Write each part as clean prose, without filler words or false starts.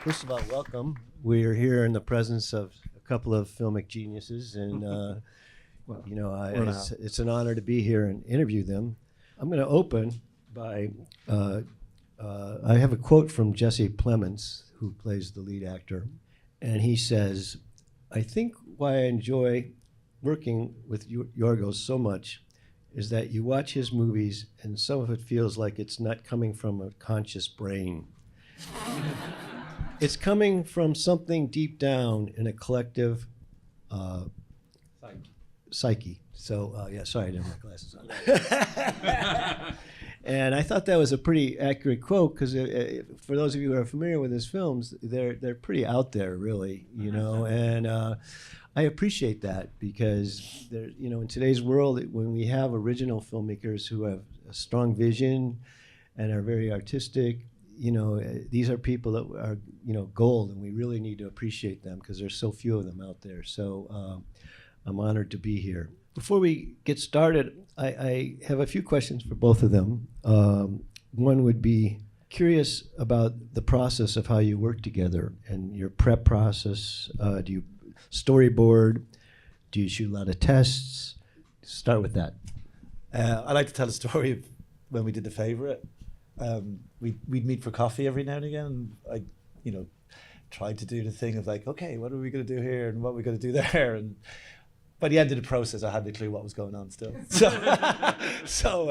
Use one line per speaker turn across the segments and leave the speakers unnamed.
First of all, welcome. We're here in the presence of a couple of filmic geniuses, and it's an honor to be here and interview them. I'm going to open by I have a quote from Jesse Plemons, who plays the lead actor, and he says, "I think why I enjoy working with Yorgos so much is that you watch his movies and some of it feels like it's not coming from a conscious brain. It's coming from something deep down in a collective psyche." So, sorry, I didn't have my glasses on. And I thought that was a pretty accurate quote because for those of you who are familiar with his films, they're pretty out there, really, and I appreciate that because in today's world, when we have original filmmakers who have a strong vision and are very artistic, these are people that are, gold, and we really need to appreciate them because there's so few of them out there. So I'm honored to be here. Before we get started, I have a few questions for both of them. One would be curious about the process of how you work together and your prep process. Do you storyboard? Do you shoot a lot of tests? Start with that.
I like to tell a story of when we did The Favourite. We'd meet for coffee every now and again. And I, tried to do the thing of like, okay, what are we going to do here and what are we going to do there? And by the end of the process, I had no clue what was going on still. So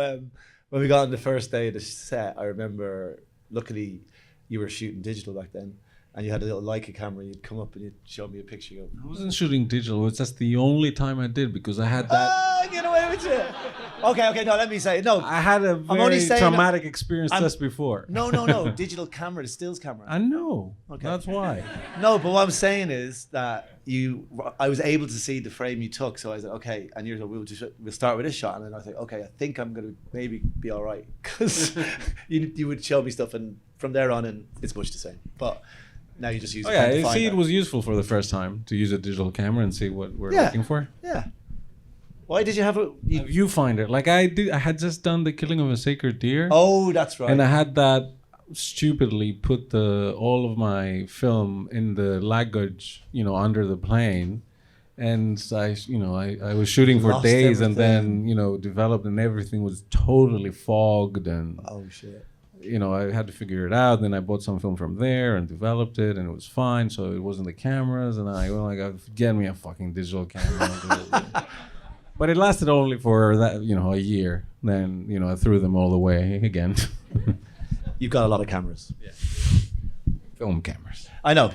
when we got on the first day of the set, I remember, luckily, you were shooting digital back then, and you had a little Leica camera. You'd come up and you'd show me a picture. You go,
I wasn't shooting digital. It's just the only time I did because I had that.
"Oh, get away with you!" Okay, no, let me say it. No,
I had a very traumatic experience just before.
No. Digital camera, the stills camera.
I know.
Okay.
That's why.
No, but what I'm saying is that I was able to see the frame you took, so I said, okay, and you're like, we'll start with this shot, and then I think, okay, I think I'm gonna maybe be all right, because you would show me stuff, and from there on, and it's much the same. But now you just use.
It was useful for the first time to use a digital camera and see what we're looking for.
Yeah. Why did you have it?
You find it like I did. I had just done The Killing of a Sacred Deer.
Oh, that's right.
And I had that stupidly put all of my film in the luggage, under the plane, and I was shooting for days, and then developed, and everything was totally fogged, and
oh shit.
I had to figure it out. Then I bought some film from there and developed it, and it was fine. So it wasn't the cameras, and I was like, get me a fucking digital camera. But it lasted only for that, a year. Then, I threw them all away again.
You've got a lot of cameras.
Yeah. Film cameras.
I know.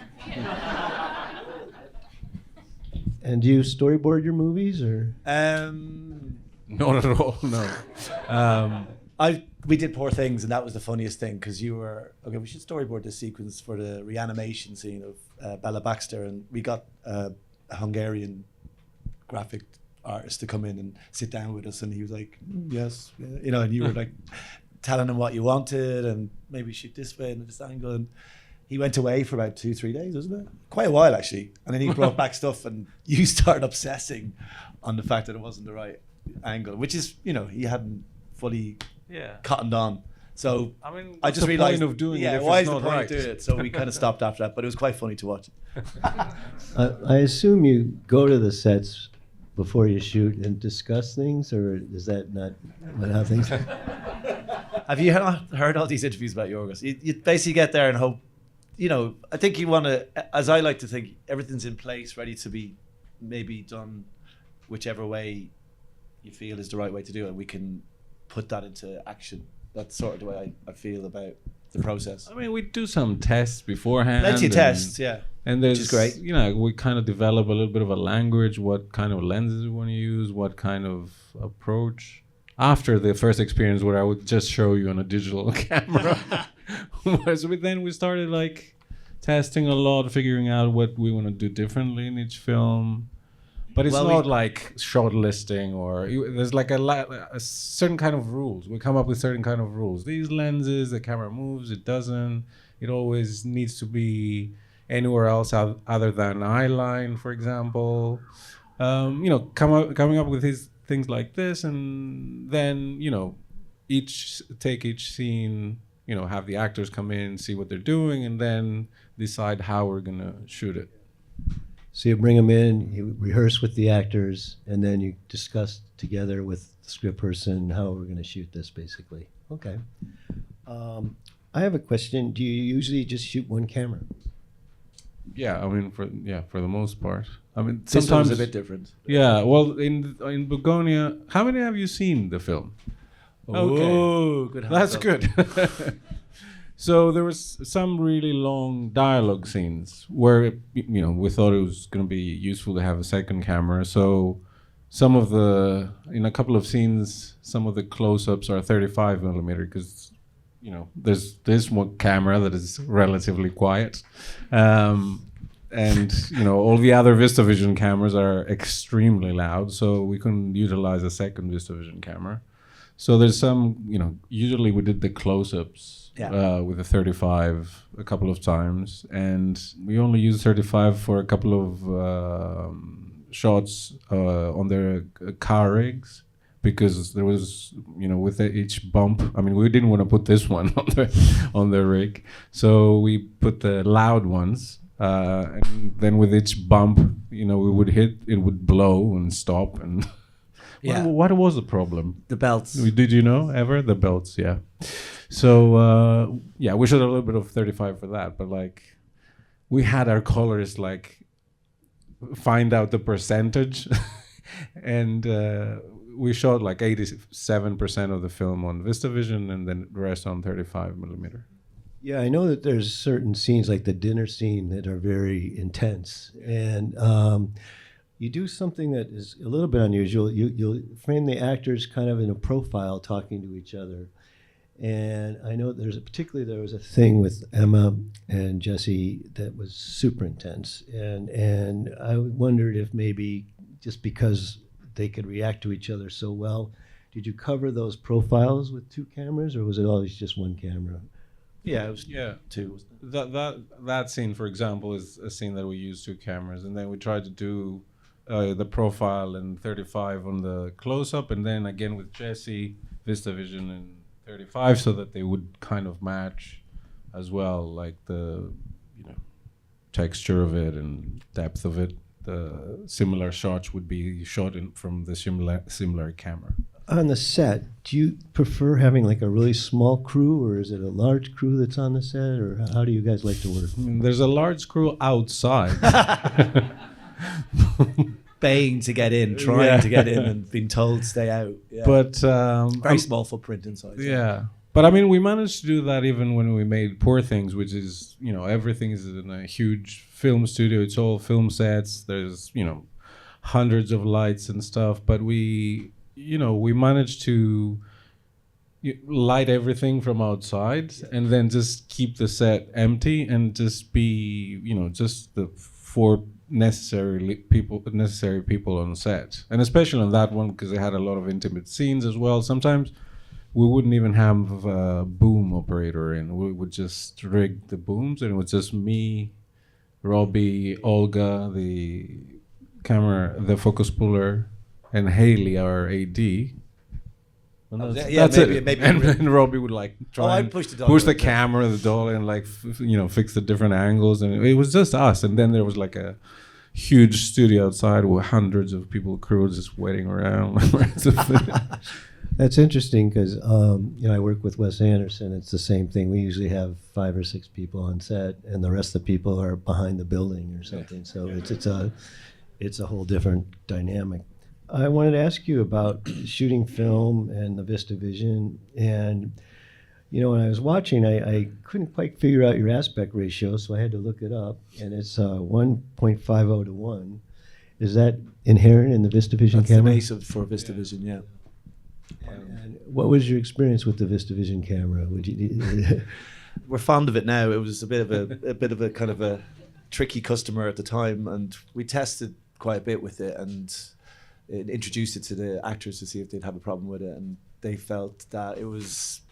And do you storyboard your movies, or?
Not at all, no.
We did Poor Things, and that was the funniest thing, because you were, okay, we should storyboard this sequence for the reanimation scene of Bella Baxter, and we got a Hungarian graphic artist to come in and sit down with us, and he was like, yes, and you were like telling him what you wanted, and maybe shoot this way and this angle, and he went away for about 2-3 days, wasn't it? Quite a while, actually. And then he brought back stuff, and you started obsessing on the fact that it wasn't the right angle, which is, he hadn't fully cottoned on. So I just realized,
point of doing it if
why
it's
is the
not
point
right?
of doing it? So we kind of stopped after that, but it was quite funny to watch.
I assume you go to the sets before you shoot and discuss things, or is that not how things?
Have you heard all these interviews about Yorgos? You basically get there and hope, I think you want to, as I like to think, everything's in place, ready to be maybe done whichever way you feel is the right way to do it. We can put that into action. That's sort of the way I feel about the process.
I mean, we do some tests beforehand.
Plenty of tests, yeah.
And there's,
which is great.
We kind of develop a little bit of a language, what kind of lenses we want to use, what kind of approach. After the first experience where I would just show you on a digital camera, then we started like testing a lot, figuring out what we want to do differently in each film. But it's not like short listing, or there's like a certain kind of rules. We come up with certain kind of rules. These lenses, the camera moves, it doesn't. It always needs to be anywhere else other than eye line, for example. Coming up with these things like this, and then each scene, have the actors come in, see what they're doing, and then decide how we're gonna shoot it.
So you bring them in, you rehearse with the actors, and then you discuss together with the script person how we're going to shoot this, basically. Okay. I have a question. Do you usually just shoot one camera?
Yeah, I mean, for the most part. I mean,
This one's
sometimes
a bit different.
Yeah, well, in Bugonia, how many have you seen the film?
Oh, good.
That's good. So there was some really long dialogue scenes where we thought it was going to be useful to have a second camera. So some of in a couple of scenes, some of the close-ups are 35 millimeter because there's this one camera that is relatively quiet, and all the other VistaVision cameras are extremely loud. So we couldn't utilize a second VistaVision camera. So there's some, usually we did the close-ups with a 35 a couple of times, and we only used 35 for a couple of shots on their car rigs, because there was, with each bump, I mean, we didn't want to put this one on the rig, so we put the loud ones, and then with each bump, we would hit, it would blow and stop, and
Yeah.
what was the problem?
The belts.
Did you know ever? The belts, yeah. So we shot a little bit of 35 for that, but we had our colors find out the percentage, and we shot 87% of the film on VistaVision, and then the rest on 35 millimeter.
Yeah, I know that there's certain scenes like the dinner scene that are very intense, and you do something that is a little bit unusual. You'll frame the actors kind of in a profile talking to each other. And I know there was a thing with Emma and Jesse that was super intense. And I wondered if maybe just because they could react to each other so well, did you cover those profiles with two cameras, or was it always just one camera?
Yeah, it was two. Wasn't it?
That scene, for example, is a scene that we used two cameras, and then we tried to do the profile and 35 on the close-up, and then again with Jesse, VistaVision and 35, so that they would kind of match as well, like the texture of it and depth of it. The similar shots would be shot from the similar camera.
On the set, do you prefer having a really small crew, or is it a large crew that's on the set, or how do you guys like to work?
I mean, there's a large crew outside.
Baying to get in, trying to get in, and being told stay out. Yeah.
But
very small footprint inside.
Yeah. But I mean, we managed to do that even when we made Poor Things, which is, everything is in a huge film studio. It's all film sets. There's, hundreds of lights and stuff. But we managed to light everything from outside and then just keep the set empty and just be, just the four necessary people on set. And especially on that one, because they had a lot of intimate scenes as well. Sometimes we wouldn't even have a boom operator in. We would just rig the booms, and it was just me, Robbie, Olga, the focus puller, and Haley, our AD. That's it.
Maybe
and Robbie would try and
push
the camera, the dolly, and fix the different angles, and it was just us. And then there was a huge studio outside with hundreds of people, crew just waiting around.
That's interesting because I work with Wes Anderson. It's the same thing. We usually have 5 or 6 people on set, and the rest of the people are behind the building or something. So it's a whole different dynamic. I wanted to ask you about shooting film and the VistaVision. And when I was watching, I couldn't quite figure out your aspect ratio, so I had to look it up. And it's 1.50 to 1. Is that inherent in the VistaVision
That's
camera?
the base for VistaVision, yeah.
And what was your experience with the VistaVision camera?
We're fond of it now. It was a bit of a kind of a tricky customer at the time, and we tested quite a bit with it and introduced it to the actors to see if they'd have a problem with it, and they felt that it was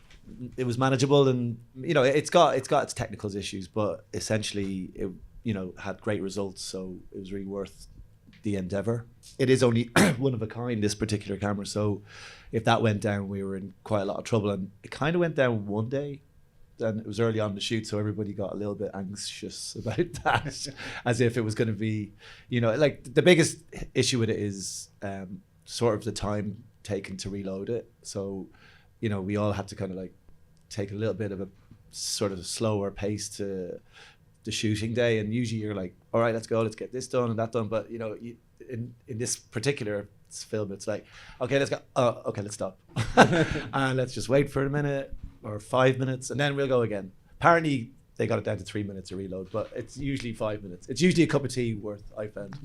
manageable, and it's got its technical issues, but essentially it had great results, so it was really worth the endeavor. It is only one of a kind, this particular camera, so if that went down, we were in quite a lot of trouble, and it kind of went down one day. and it was early on in the shoot, so everybody got a little bit anxious about that, as if it was going to be, like the biggest issue with it is sort of the time taken to reload it. So, we all had to kind of like take a little bit of a sort of slower pace to the shooting day, and usually you're like, all right, let's go, let's get this done and that done, but in this particular film, it's like, okay, let's go, okay, let's stop and let's just wait for a minute or 5 minutes and then we'll go again. Apparently they got it down to 3 minutes to reload, but it's usually 5 minutes. It's usually a cup of tea worth, I found.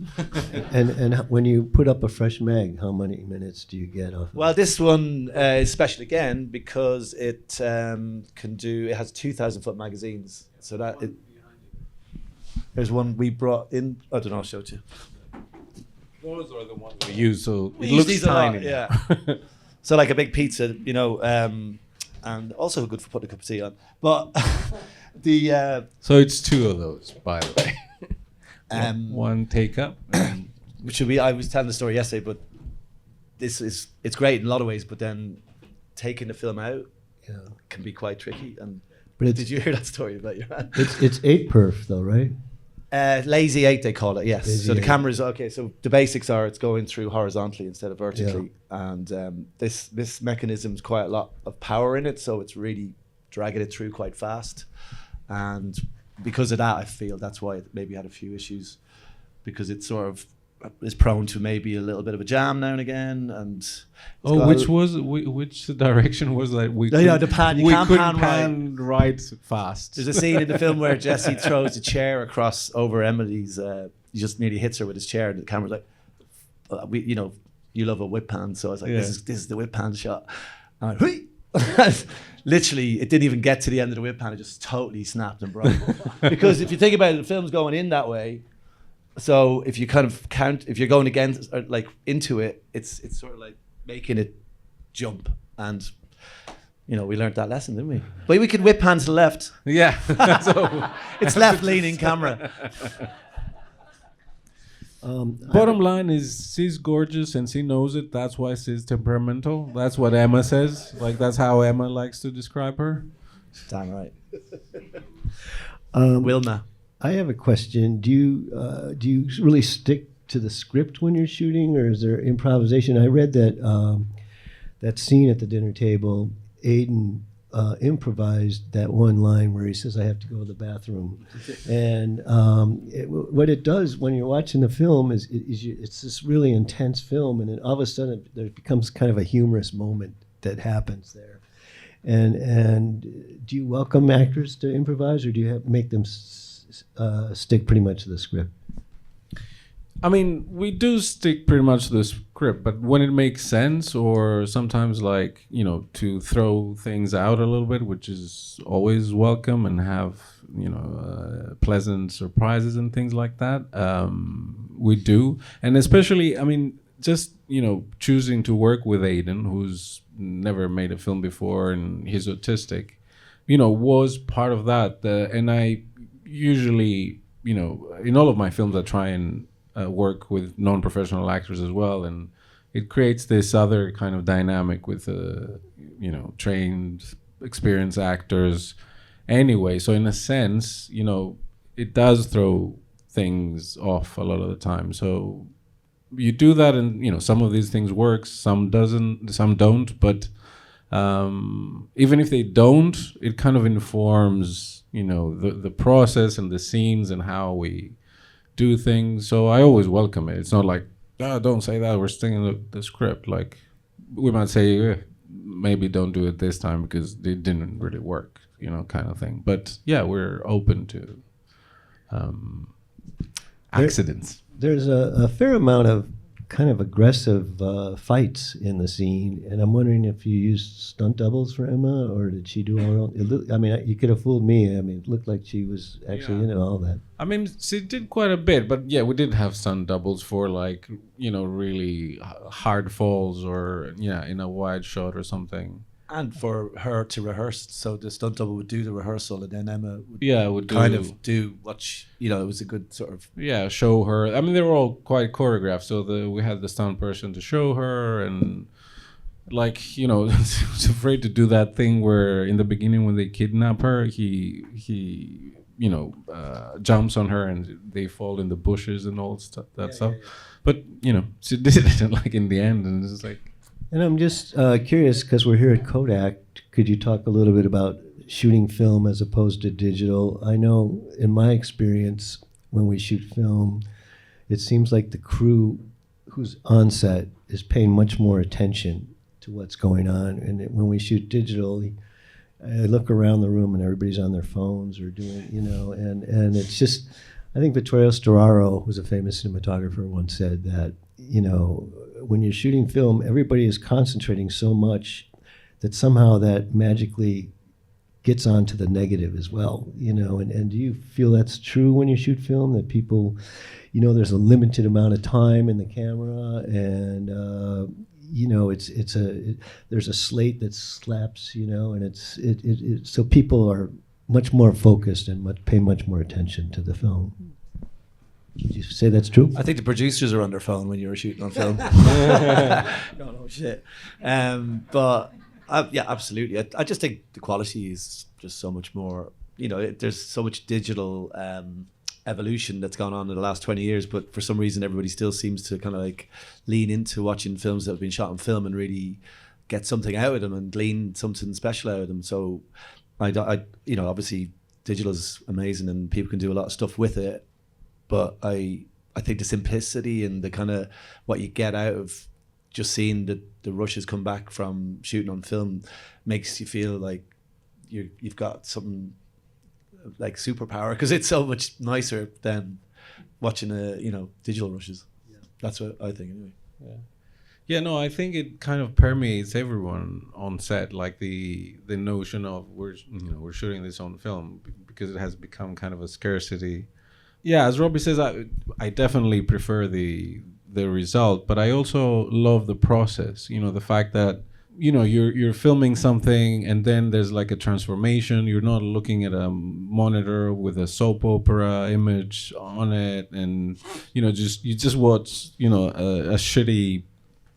And when you put up a fresh mag, how many minutes do you get off?
Well, this one is special again because it it has 2,000-foot magazines. So that there's one we brought in. I don't know. I'll show it to you.
Those are the ones we use, so
We
it
use
looks
these a lot,
tiny.
yeah. So like a big pizza, and also good for putting a cup of tea on. But
So it's 2 of those, by the way. One take up.
I was telling the story yesterday, but it's great in a lot of ways, but then taking the film out can be quite tricky. And did you hear that story about your hand?
It's 8 perf though, right?
Lazy 8 they call it, yes.
Lazy
so the
8.
camera's okay, so the basics are it's going through horizontally instead of vertically, and this mechanism's quite a lot of power in it, so it's really dragging it through quite fast, and because of that I feel that's why it maybe had a few issues, because it sort of is prone to maybe a little bit of a jam now and again. And
which direction was that? We
the pan. You can't
couldn't
pan
right fast.
There's a scene in the film where Jesse throws a chair across over Emily's. He just nearly hits her with his chair, and the camera's like, you love a whip pan, so I was like, this is the whip pan shot. And I went, literally, it didn't even get to the end of the whip pan. It just totally snapped and broke. Because if you think about it, the film's going in that way. So if you kind of if you're going against or like into it, it's sort of like making it jump. And we learned that lesson, didn't we? But we could whip pan to the left.
Yeah. So
it's left leaning camera.
Bottom line is she's gorgeous and she knows it. That's why she's temperamental. That's what Emma says. Like that's how Emma likes to describe her.
Damn right. Wilma.
I have a question. Do you really stick to the script when you're shooting, or is there improvisation? I read that that scene at the dinner table, Aiden improvised that one line where he says, "I have to go to the bathroom," and what it does when you're watching the film is it's this really intense film, and then all of a sudden there becomes kind of a humorous moment that happens there. And do you welcome actors to improvise, or do you make them stick pretty much to the script?
I mean, we do stick pretty much to the script, but when it makes sense, or sometimes to throw things out a little bit, which is always welcome, and have pleasant surprises and things like that, we do. And especially, I mean, just choosing to work with Aiden, who's never made a film before and he's autistic, was part of that. And I usually, in all of my films, I try and work with non-professional actors as well, and it creates this other kind of dynamic with trained, experienced actors anyway. So in a sense, it does throw things off a lot of the time. So you do that, and some of these things work, some don't, but even if they don't, it kind of informs the process and the scenes and how we do things. So I always welcome it. It's not like, don't say that, we're sticking to the script. Like we might say, maybe don't do it this time because it didn't really work, kind of thing. But yeah, we're open to accidents.
There's a fair amount of kind of aggressive fights in the scene, and I'm wondering if you used stunt doubles for Emma, or did she do her own? You could have fooled me. I mean, it looked like she was actually into all that.
I mean, she did quite a bit, but yeah, we did have stunt doubles for really hard falls, or in a wide shot or something. And
for her to rehearse, so the stunt double would do the rehearsal, and then Emma would
kind
of do what it was a good sort of
show her. I mean, they were all quite choreographed, so we had the stunt person to show her, and like, you know, he's afraid to do that thing where in the beginning when they kidnap her, he you know, jumps on her and they fall in the bushes and all that stuff. But you know, she did it like in the end, and it's like.
And I'm just curious, because we're here at Kodak, could you talk a little bit about shooting film as opposed to digital? I know in my experience, when we shoot film, it seems like the crew who's on set is paying much more attention to what's going on. And when we shoot digital, I look around the room and everybody's on their phones or doing, you know, and it's just, I think Vittorio Storaro, who's a famous cinematographer, once said that, you know, when you're shooting film, everybody is concentrating so much that somehow that magically gets onto the negative as well, you know, and do you feel that's true when you shoot film, that people, you know, there's a limited amount of time in the camera and, you know, there's a slate that slaps, you know, and so people are much more focused and pay much more attention to the film. Would you say that's true?
I think the producers are on their phone when you were shooting on film. Oh shit. But yeah, absolutely. I just think the quality is just so much more. You know, there's so much digital evolution that's gone on in the last 20 years, but for some reason everybody still seems to kind of like lean into watching films that have been shot on film and really get something out of them and glean something special out of them. So I you know, obviously digital is amazing and people can do a lot of stuff with it, but I think the simplicity and the kind of what you get out of just seeing the rushes come back from shooting on film makes you feel like you've got something like superpower, because it's so much nicer than watching digital rushes. Yeah. That's what I think anyway.
Yeah, no, I think it kind of permeates everyone on set, like the notion of we're shooting this on film, because it has become kind of a scarcity. Yeah, as Robbie says, I definitely prefer the result, but I also love the process. You know, the fact that, you know, you're filming something and then there's like a transformation. You're not looking at a monitor with a soap opera image on it, and you just watch, you know, a shitty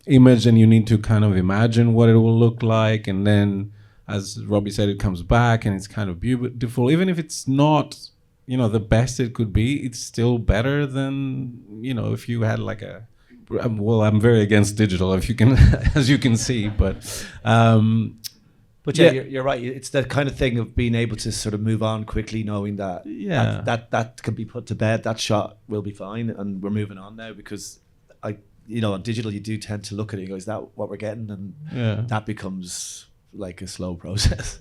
image, and you need to kind of imagine what it will look like, and then, as Robbie said, it comes back and it's kind of beautiful, even if it's not, you know, the best it could be. It's still better than, you know, if you had like a. Well, I'm very against digital, if you can, as you can see, but
yeah, you're right. It's that kind of thing of being able to sort of move on quickly, knowing that that can be put to bed. That shot will be fine, and we're moving on now, because on digital you do tend to look at it and go, is that what we're getting? And that becomes like a slow process.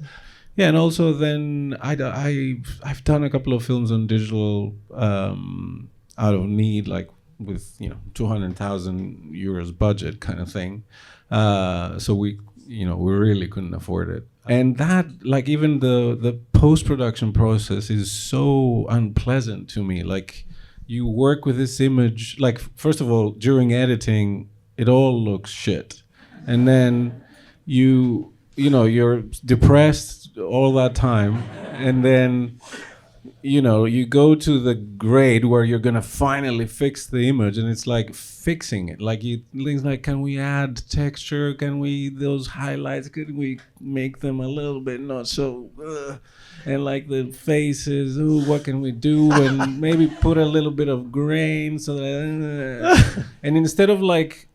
Yeah, and also then I've done a couple of films on digital out of need, like with 200,000 euros budget kind of thing. So we really couldn't afford it. And that, like, even the post-production process is so unpleasant to me. Like, you work with this image, like, first of all, during editing, it all looks shit. And then you're depressed all that time, and then you go to the grade where you're gonna finally fix the image, and it's like fixing it. Like, things like, can we add texture? Those highlights, could we make them a little bit not so? And like the faces, what can we do? And maybe put a little bit of grain so that. And instead of like,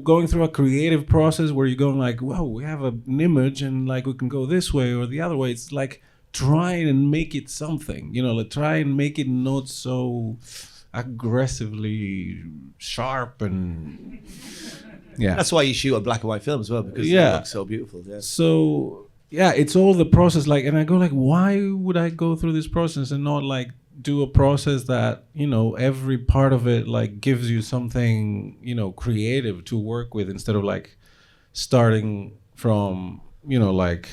going through a creative process where you're going like, wow, we have an image and like we can go this way or the other way. It's like trying and make it something, like try and make it not so aggressively sharp. And yeah,
that's why you shoot a black and white film as well, because it looks so beautiful. Yeah.
So yeah, it's all the process. Like, and I go like, why would I go through this process and not like do a process that, every part of it like gives you something, creative to work with, instead of like starting from, like,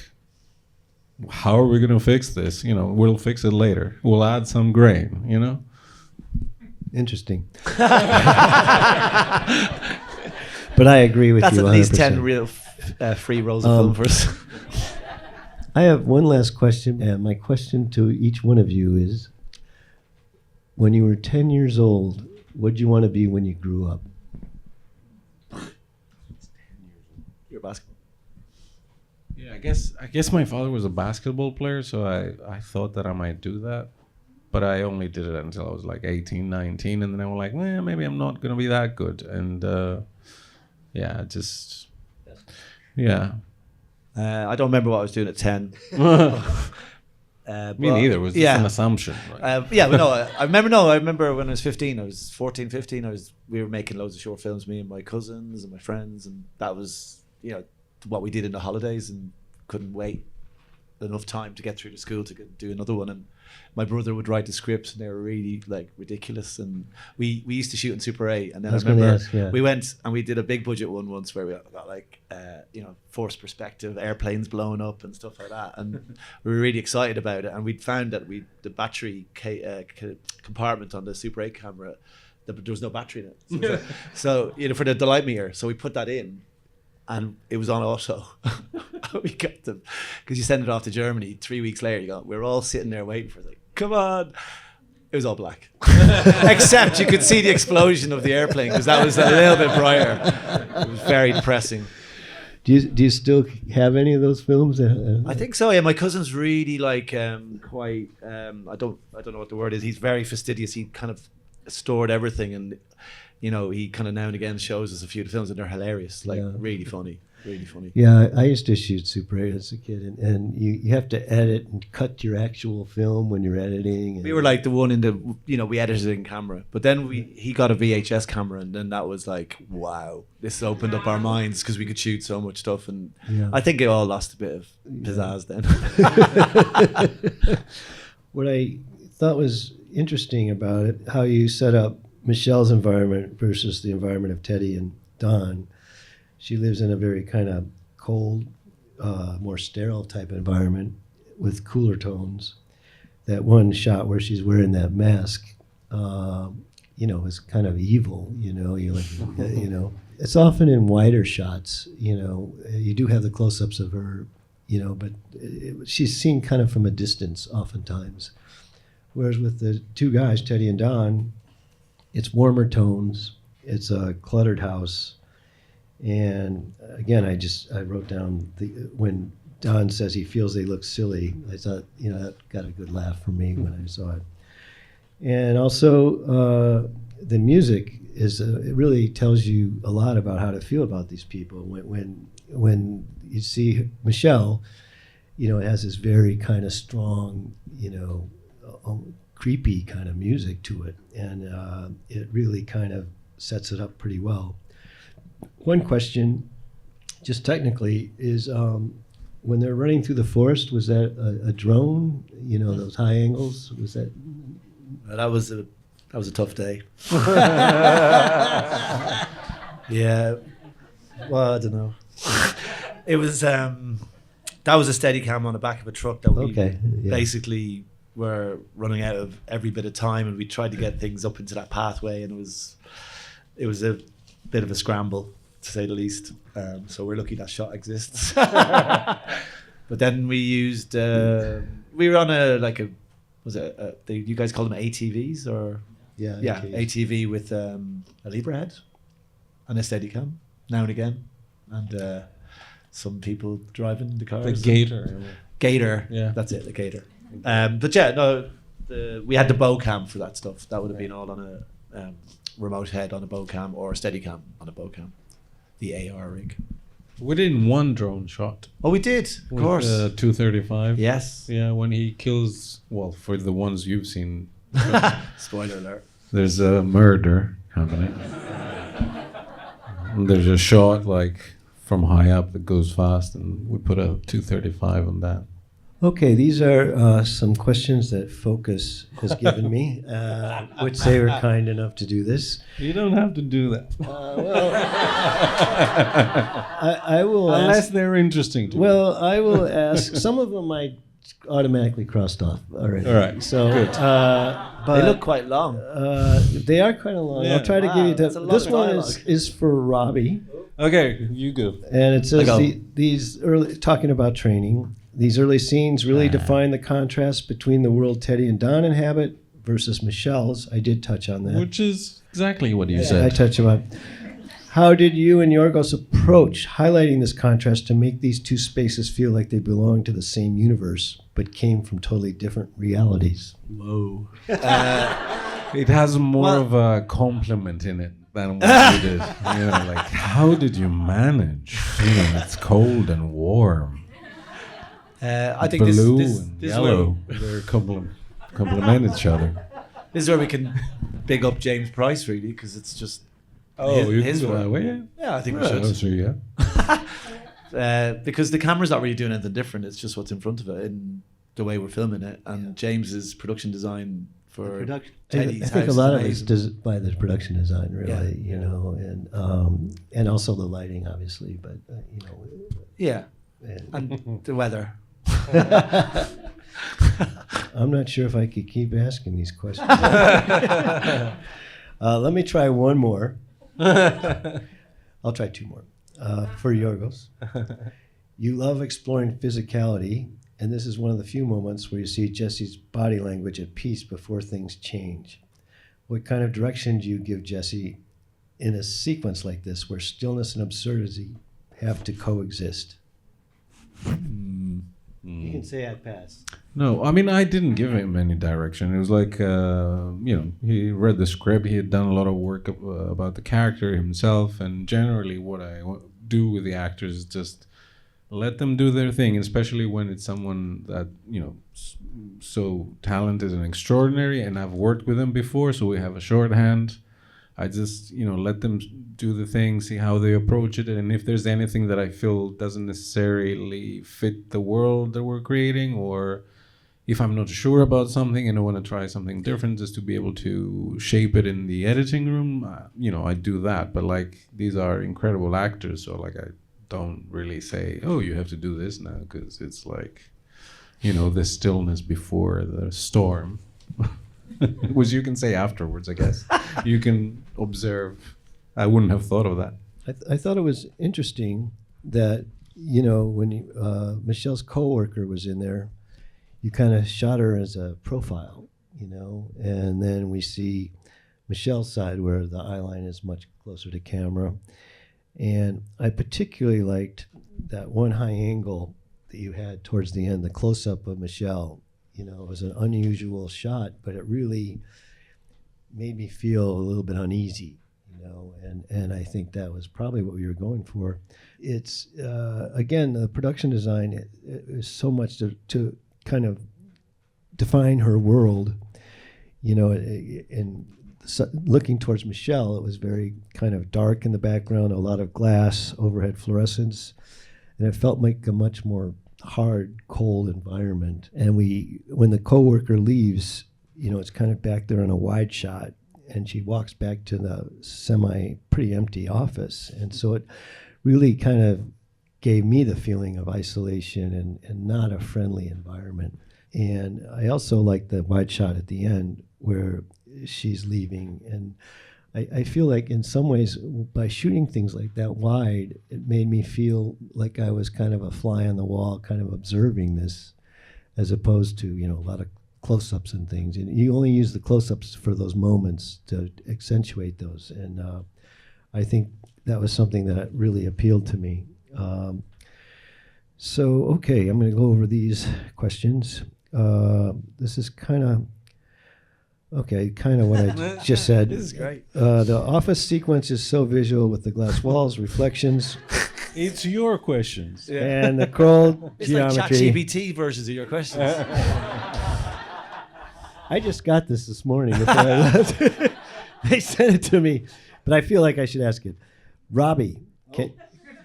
how are we going to fix this? We'll fix it later. We'll add some grain,
Interesting. But I agree with you 100%.
That's at least 10 real free rolls of film for us.
I have one last question, and my question to each one of you is, when you were 10 years old, what did you want to be when you grew up?
You're a basketball.
Yeah, I guess my father was a basketball player, so I thought that I might do that. But I only did it until I was like 18, 19, and then I was like, well, maybe I'm not going to be that good. And yeah, just, yeah.
I don't remember what I was doing at 10.
Me neither. It was just an assumption. Right?
Yeah, but no, I remember when I was 15, I was 14, 15, we were making loads of short films, me and my cousins and my friends, and that was, what we did in the holidays, and couldn't wait enough time to get through to school to do another one. And my brother would write the scripts, and they were really like ridiculous. And we used to shoot in Super 8, and then I remember we went and we did a big budget one once where we got like forced perspective, airplanes blowing up and stuff like that, and we were really excited about it. And we'd found that the battery compartment on the Super 8 camera, there was no battery in it, so for the delight meter, so we put that in, and it was on auto. We got them because you send it off to Germany 3 weeks later. We're all sitting there waiting for it. Like, come on. It was all black, except you could see the explosion of the airplane because that was a little bit brighter. It was very depressing.
Do you still have any of those films?
I think so. Yeah, my cousin's really like quite. I don't know what the word is. He's very fastidious. He kind of stored everything, and he kind of now and again shows us a few of the films, and they're hilarious. Like really funny. Really funny.
Yeah, I used to shoot Super 8 as a kid, and you have to edit and cut your actual film when you're editing. And
we were like the one in the, we edited in camera, but then he got a VHS camera, and then that was like, wow, this opened up our minds because we could shoot so much stuff, and I think it all lost a bit of pizzazz then.
What I thought was interesting about it, how you set up Michelle's environment versus the environment of Teddy and Don. She lives in a very kind of cold, more sterile type environment with cooler tones. That one shot where she's wearing that mask, is kind of evil. It's often in wider shots. You do have the close-ups of her, but she's seen kind of from a distance oftentimes. Whereas with the two guys, Teddy and Don, it's warmer tones. It's a cluttered house. And again, I wrote down when Don says he feels they look silly. I thought, that got a good laugh from me when I saw it. And also, the music it really tells you a lot about how to feel about these people. When you see Michelle, it has this very kind of strong, creepy kind of music to it, and it really kind of sets it up pretty well. One question, just technically, is when they're running through the forest, was that a drone? Those high angles? Was that?
That was a tough day. Yeah. Well, I don't know. It was that was a Steadicam on the back of a truck that we basically were running out of every bit of time, and we tried to get things up into that pathway, and it was a bit of a scramble, to say the least. So we're lucky that shot exists. But then we used we were on you guys call them ATVs or ATV with a lever head and a Steadicam now and again, and some people driving the cars.
The Gator.
Yeah, that's it, the Gator. But yeah, no, we had the bow cam for that stuff. That would have been all on a remote head on a bow cam or a Steadicam on a bow cam, the AR rig.
We did one drone shot.
Oh, we did, of course.
235.
Yes.
Yeah, when he kills, well, for the ones you've seen.
Spoiler alert.
There's a murder happening. And there's a shot from high up that goes fast, and we put a 235 on that.
Okay, these are some questions that Focus has given me, which they were kind enough to do this.
You don't have to do that.
I will
unless
ask,
they're interesting to you.
Well, I will ask. Some of them I automatically crossed off already.
All right.
So,
good.
But
they look quite long.
They are quite long.
Yeah.
I'll try to give you
that's a lot
this
of
one
dialogue.
is for Robbie.
Okay, you go.
And it says
go.
these early, talking about training, these early scenes really define the contrast between the world Teddy and Don inhabit versus Michelle's. I did touch on that.
Which is exactly what you
I
said.
touched on. How did you and Yorgos approach highlighting this contrast to make these two spaces feel like they belong to the same universe, but came from totally different realities?
Whoa. It has more of a compliment in it than what you did. You know, like, how did you manage? You know, it's cold and warm.
I think
Blue
this
and
is
yellow. They complement each other.
This is where we can big up James Price, really, because it's just
Oh, you
his
can go
work.
that way? Yeah,
Yeah, I think we
yeah,
should.
sure, yeah.
Because the camera's not really doing anything different. It's just what's in front of it in the way we're filming it. And James's production design for
I
Teddy's
think a
house
lot
is
of it's
amazing.
by the production design, really,
Yeah,
you know, and also the lighting, obviously, but you know,
Yeah,
and
and the weather.
I'm not sure if I could keep asking these questions. Let me try one more. I'll try two more. For Yorgos, you love exploring physicality, and this is one of the few moments where you see Jesse's body language at peace before things change. What kind of direction do you give Jesse in a sequence like this where stillness and absurdity have to coexist? You can say I pass.
No, I mean, I didn't give him any direction. It was like, you know, he read the script. He had done a lot of work about the character himself. And generally, what I do with the actors is just let them do their thing, especially when it's someone that, you know, so talented and extraordinary. And I've worked with them before, so we have a shorthand. I just, you know, let them do the thing, see how they approach it. And if there's anything that I feel doesn't necessarily fit the world that we're creating, or if I'm not sure about something and I want to try something different just to be able to shape it in the editing room, you know, I do that. But like, these are incredible actors, so like I don't really say, oh, you have to do this now, because it's like, you know, the stillness before the storm. Which you can say afterwards, I guess. You can observe. I wouldn't have thought of that.
I thought it was interesting that, you know, when Michelle's coworker was in there, you kind of shot her as a profile, you know, and then we see Michelle's side where the eye line is much closer to camera. And I particularly liked that one high angle that you had towards the end, the close-up of Michelle. You know, it was an unusual shot, but it really made me feel a little bit uneasy, you know, and I think that was probably what we were going for. It's, again, the production design it is so much to kind of define her world, you know, and so looking towards Michelle, it was very kind of dark in the background, a lot of glass, overhead fluorescence, and it felt like a much more hard, cold environment. And when the coworker leaves, you know, it's kind of back there in a wide shot, and she walks back to the pretty empty office. And so it really kind of gave me the feeling of isolation and not a friendly environment. And I also like the wide shot at the end where she's leaving. And I feel like in some ways, by shooting things like that wide, it made me feel like I was kind of a fly on the wall, kind of observing this, as opposed to, you know, a lot of close-ups and things. And you only use the close-ups for those moments to accentuate those. And I think that was something that really appealed to me. So, okay, I'm going to go over these questions. This is kind of what I just said.
This is great.
The office sequence is so visual with the glass walls, reflections,
It's your questions.
and the cold
It's like
geometry.
ChatGPT versions of your questions.
I just got this morning before I left. They sent it to me, but I feel like I should ask it. Robbie,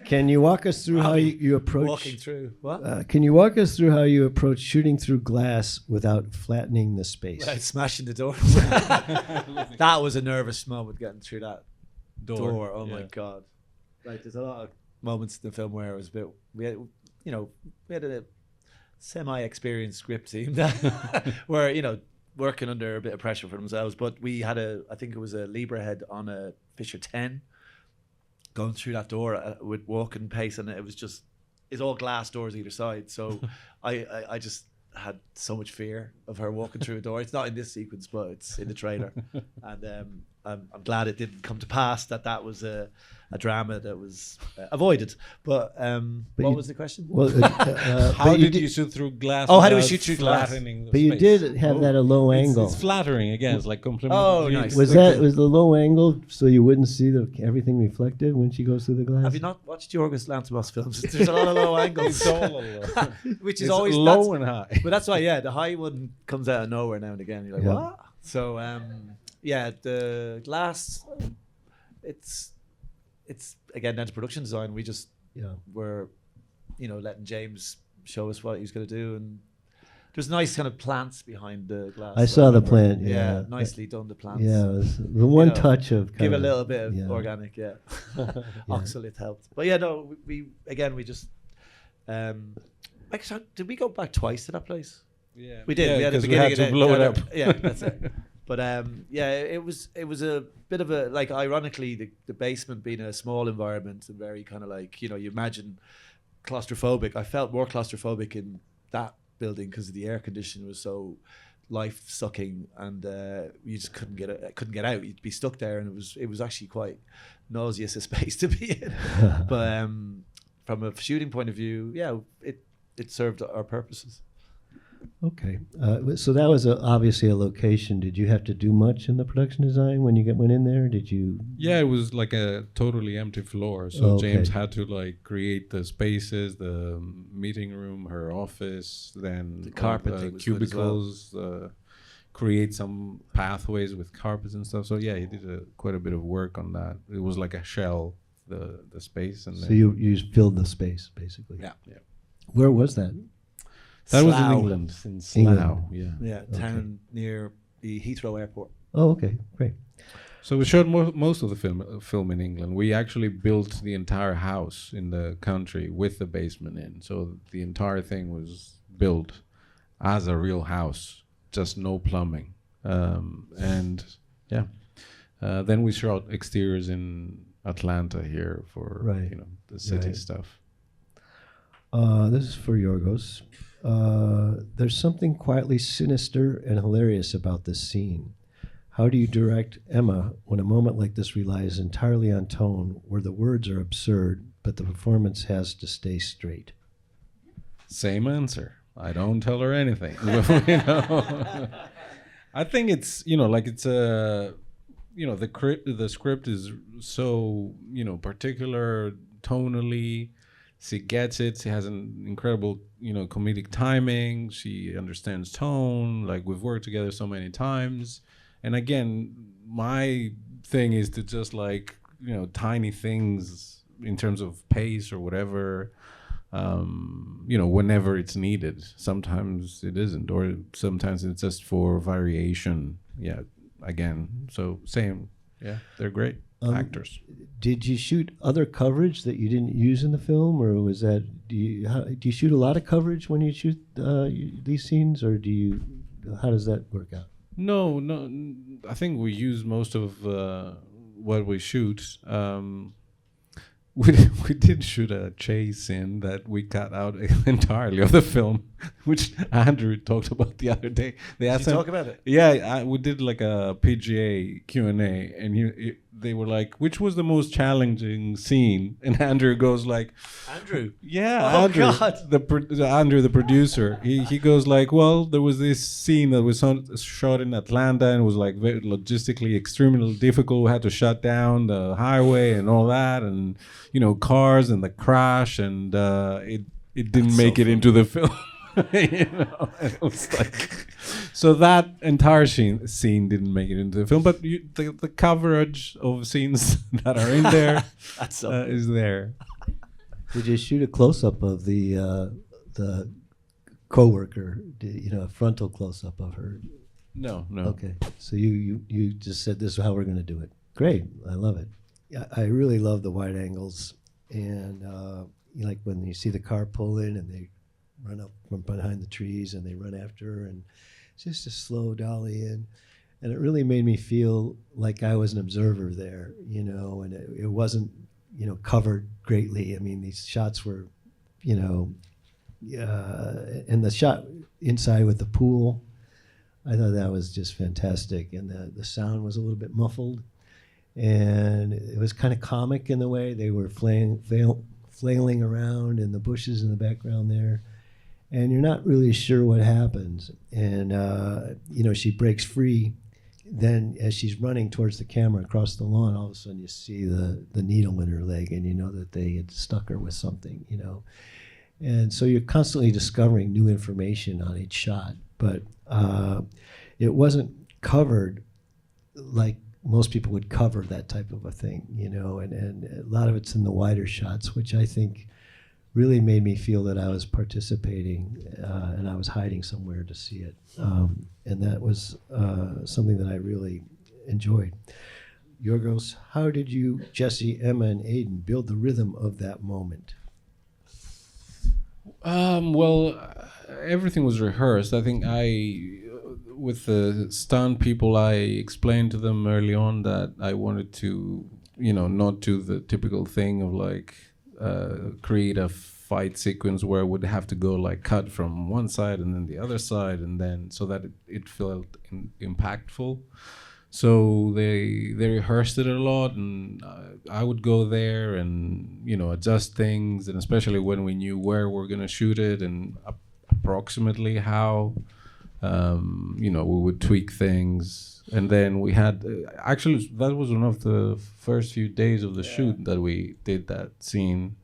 can you walk us through how you approach
Walking through what?
Can you walk us through how you approach shooting through glass without flattening the space?
Without smashing the door. That was a nervous moment getting through that door. Oh my god! Like, there's a lot of moments in the film where it was a bit. We had a semi-experienced script team that were, you know, working under a bit of pressure for themselves. But we had I think it was a Libra head on a Fisher 10. Going through that door with walking pace, and it's all glass doors either side. So I just had so much fear of her walking through a door. It's not in this sequence, but it's in the trailer. And I'm glad it didn't come to pass. That was a drama that was avoided. But what was the question?
Well,
How
but
did you shoot through glass?
Oh, how do we
without
shoot through glass?
flattening the
But you
space?
did have that at a low angle.
It's flattering again. It's like compliment.
Oh, nice.
Was the low angle so you wouldn't see everything reflected when she goes through the glass?
Have you not watched Yorgos Lanthimos films? There's a lot of low angles.
It's all low.
Which is
It's
always
low and high.
But that's why, the high one comes out of nowhere now and again. You're like,
Yeah.
what? So, the glass, it's again down to production design. We just were, letting James show us what he was going to do, and there's nice kind of plants behind the glass.
I saw the
remember.
plant.
Yeah, nicely done, the plants.
Yeah, it was the one touch of
give a little bit of organic,
Yeah.
oxalate helped. But we just did we go back twice to that place?
Yeah,
We did.
Yeah,
we had a
'cause
beginning
had to
and
blow it
end.
up.
Yeah, that's it. But it was a bit of a, like, ironically, the basement being a small environment and very kind of like, you imagine claustrophobic. I felt more claustrophobic in that building because the air conditioning was so life sucking, and you just couldn't get out. You'd be stuck there, and it was actually quite nauseous a space to be in. But from a shooting point of view, it served our purposes.
Okay, so that was obviously a location. Did you have to do much in the production design when you went in there? Did you?
Yeah, it was like a totally empty floor. So
Okay.
James had to like create the spaces, the meeting room, her office, then
The carpeting was good as well.
cubicles, create some pathways with carpets and stuff. So yeah, he did quite a bit of work on that. It was like a shell, the space, and
So
then
you filled the space basically.
Yeah.
Where was that?
that was in
Slough.
England, in
England.
Slough. Yeah.
Yeah, town near the Heathrow Airport.
Oh, okay, great.
So we showed most of the film in England. We actually built the entire house in the country with the basement in. So the entire thing was built as a real house, just no plumbing. And yeah, then we shot exteriors in Atlanta here for
Right.
the city
Right.
stuff.
This is for Yorgos. There's something quietly sinister and hilarious about this scene. How do you direct Emma when a moment like this relies entirely on tone, where the words are absurd, but the performance has to stay straight?
Same answer. I don't tell her anything. I think it's it's a the script is so particular tonally. She gets it. She has an incredible comedic timing. She understands tone. Like, we've worked together so many times. And again, my thing is to just like tiny things in terms of pace or whatever. Whenever it's needed. Sometimes it isn't, or sometimes it's just for variation. Yeah, again, so same. Yeah, they're great actors.
Did you shoot other coverage that you didn't use in the film, or was that do you shoot a lot of coverage when you shoot these scenes, or how does that work out?
No, I think we use most of what we shoot. We did shoot a chase scene that we cut out entirely of the film, which Andrew talked about the other day. They asked
Did you
him,
talk about it?
Yeah, we did like a PGA Q&A, and they were like, "Which was the most challenging scene?" And Andrew goes like,
Andrew.
"Yeah,
Oh,
Andrew,
God.
Andrew, the producer." He goes like, "Well, there was this scene that was shot in Atlanta, and it was like very logistically extremely difficult. We had to shut down the highway and all that, and cars and the crash, and it didn't make it into the film." It was like, so that entire scene didn't make it into the film, but the coverage of scenes that are in there
That's so
is there.
Did you shoot a close up of the coworker? A frontal close up of her?
No.
Okay, so you just said this is how we're going to do it. Great, I love it. I really love the wide angles, and like when you see the car pull in and they run up from behind the trees and they run after her, and just a slow dolly in, and it really made me feel like I was an observer there, and it wasn't covered greatly. I mean, these shots were, and the shot inside with the pool, I thought that was just fantastic, and the sound was a little bit muffled. and it was kind of comic in the way they were flailing around in the bushes in the background there, and you're not really sure what happens. And she breaks free. Then, as she's running towards the camera across the lawn, all of a sudden you see the needle in her leg, and you know that they had stuck her with something. And so you're constantly discovering new information on each shot, but it wasn't covered like most people would cover that type of a thing, and a lot of it's in the wider shots, which I think really made me feel that I was participating and I was hiding somewhere to see it. And that was something that I really enjoyed. Yorgos, how did you, Jesse, Emma, and Aiden build the rhythm of that moment?
Everything was rehearsed. I think with the stunt people, I explained to them early on that I wanted to, not do the typical thing of like create a fight sequence where it would have to go like cut from one side and then the other side, and then so that it felt impactful. So they rehearsed it a lot, and I would go there and adjust things, and especially when we knew where we're gonna shoot it and approximately how, we would tweak things. And then we had actually that was one of the first few days of the shoot that we did that scene,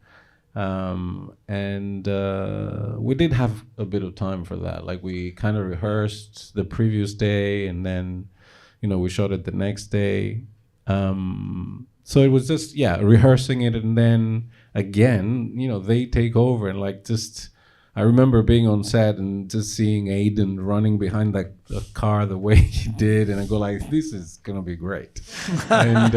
and we did have a bit of time for that. Like we kind of rehearsed the previous day, and then we shot it the next day. So it was just rehearsing it, and then again they take over, and like just I remember being on set and just seeing Aiden running behind the car the way he did, and I go like, this is gonna be great. And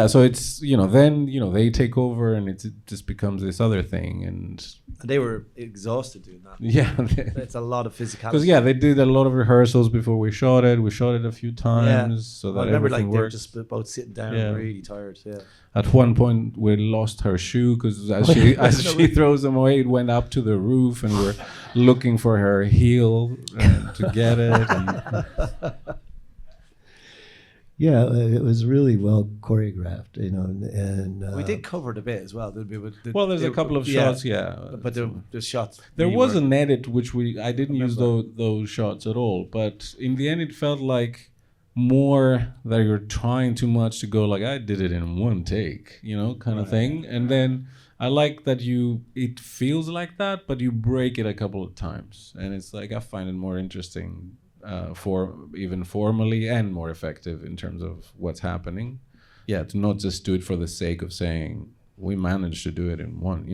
so it's then they take over, and it just becomes this other thing. And
they were exhausted doing that.
Yeah,
it's a lot of physicality.
Because they did a lot of rehearsals before we shot it. We shot it a few times, so that
I remember
everything
like they were
worked.
just both sitting down, really tired. Yeah.
At one point, we lost her shoe because as she throws them away, it went up to the roof, and we're looking for her heel to get it. And
yeah, it was really well choreographed, and
we did cover it a bit as well.
There's a couple of shots,
but the shots.
There was an edit which I didn't use those shots at all, but in the end, it felt like more that you're trying too much to go like I did it in one take, kind of thing. And then I like that it feels like that, but you break it a couple of times, and it's like I find it more interesting. For even formally and more effective in terms of what's happening. Yeah, to not just do it for the sake of saying we managed to do it in one,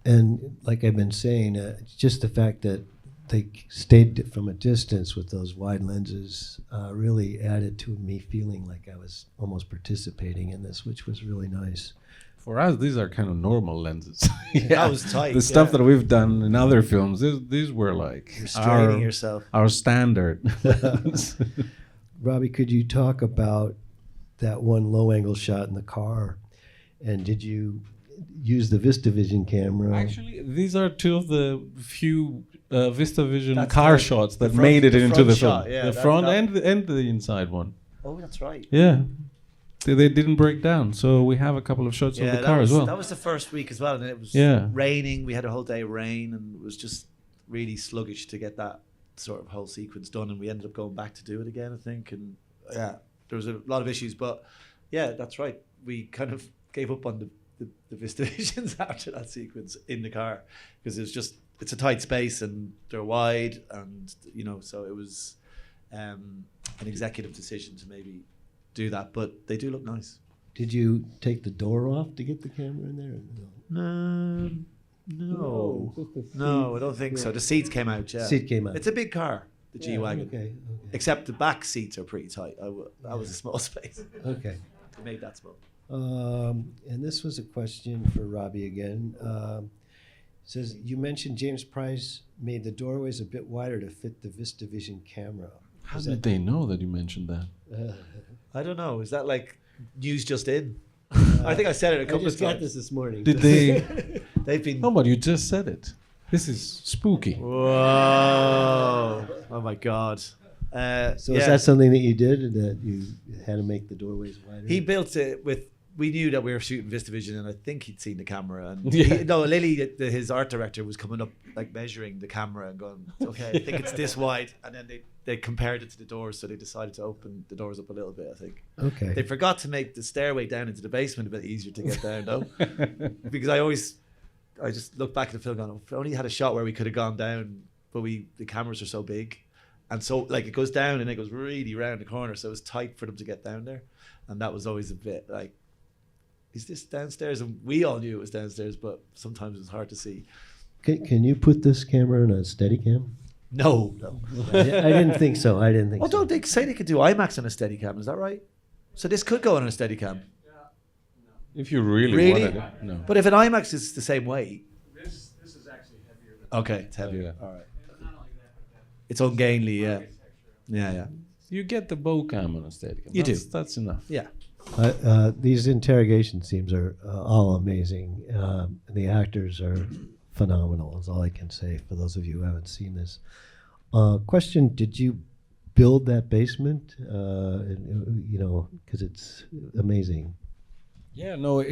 And like I've been saying, just the fact that they stayed from a distance with those wide lenses really added to me feeling like I was almost participating in this, which was really nice.
For us, these are kind of normal lenses.
That was tight.
The stuff that we've done in other films, these were like
you're straining yourself.
Our standard.
Robbie, could you talk about that one low-angle shot in the car? And did you use the VistaVision camera?
Actually, these are two of the few VistaVision
That's
car
the-
shots that
the front-
made it
the
into
front
the
shot,
film.
yeah,
The
that-
front
that-
and the inside one.
Oh, that's right.
Yeah. They didn't break down, so we have a couple of shots of the car as well.
That was the first week as well, and it was
Yeah.
raining. We had a whole day of rain, and it was just really sluggish to get that sort of whole sequence done. And we ended up going back to do it again, I think. And there was a lot of issues, but that's right. We kind of gave up on the VistaVisions after that sequence in the car because it's a tight space and they're wide, and so it was an executive decision to maybe do that, but they do look nice.
Did you take the door off to get the camera in there?
No, I don't think so. The seats came out. Yeah,
Seat came out.
It's a big car, the
Yeah,
G-Wagon.
Okay.
Except the back seats are pretty tight. That was a small space.
Okay.
They made that small.
And this was a question for Robbie again. It says, you mentioned James Price made the doorways a bit wider to fit the VistaVision camera.
How did they know that you mentioned that?
I don't know. Is that like news just in? I think I said it a couple
I just
of
got
times.
this morning.
Did they?
They've been.
Oh, but you just said it. This is spooky.
Whoa! Oh my God!
So is that something that you did, that you had to make the doorways wider?
He built it with. We knew that we were shooting VistaVision, and I think he'd seen the camera. And
Yeah.
Lily, his art director, was coming up like measuring the camera and going, "Okay, I think it's this wide." And then they compared it to the doors, so they decided to open the doors up a little bit. I think.
Okay.
They forgot to make the stairway down into the basement a bit easier to get down, though, because I just look back at the film, going, "If we only had a shot where we could have gone down, but the cameras are so big, and so like it goes down and it goes really round the corner, so it was tight for them to get down there, and that was always a bit like." Is this downstairs? And we all knew it was downstairs, but sometimes it was hard to see.
Can you put this camera in a Steadicam?
No.
I didn't think so. I didn't think so.
Although they say they could do IMAX on a Steadicam, is that right? So this could go on a Steadicam.
If you really,
Really?
wanted it, no.
But if an IMAX is the same weight,
This is actually heavier than
okay, it's heavier.
Yeah.
All right.
and not only that, but that
It's ungainly, yeah.
architecture.
Yeah.
You get the bow cam on a Steadicam.
You do.
That's enough.
Yeah.
These interrogation scenes are all amazing. The actors are phenomenal, is all I can say for those of you who haven't seen this. Question, did you build that basement? Because it's amazing.
Yeah, no,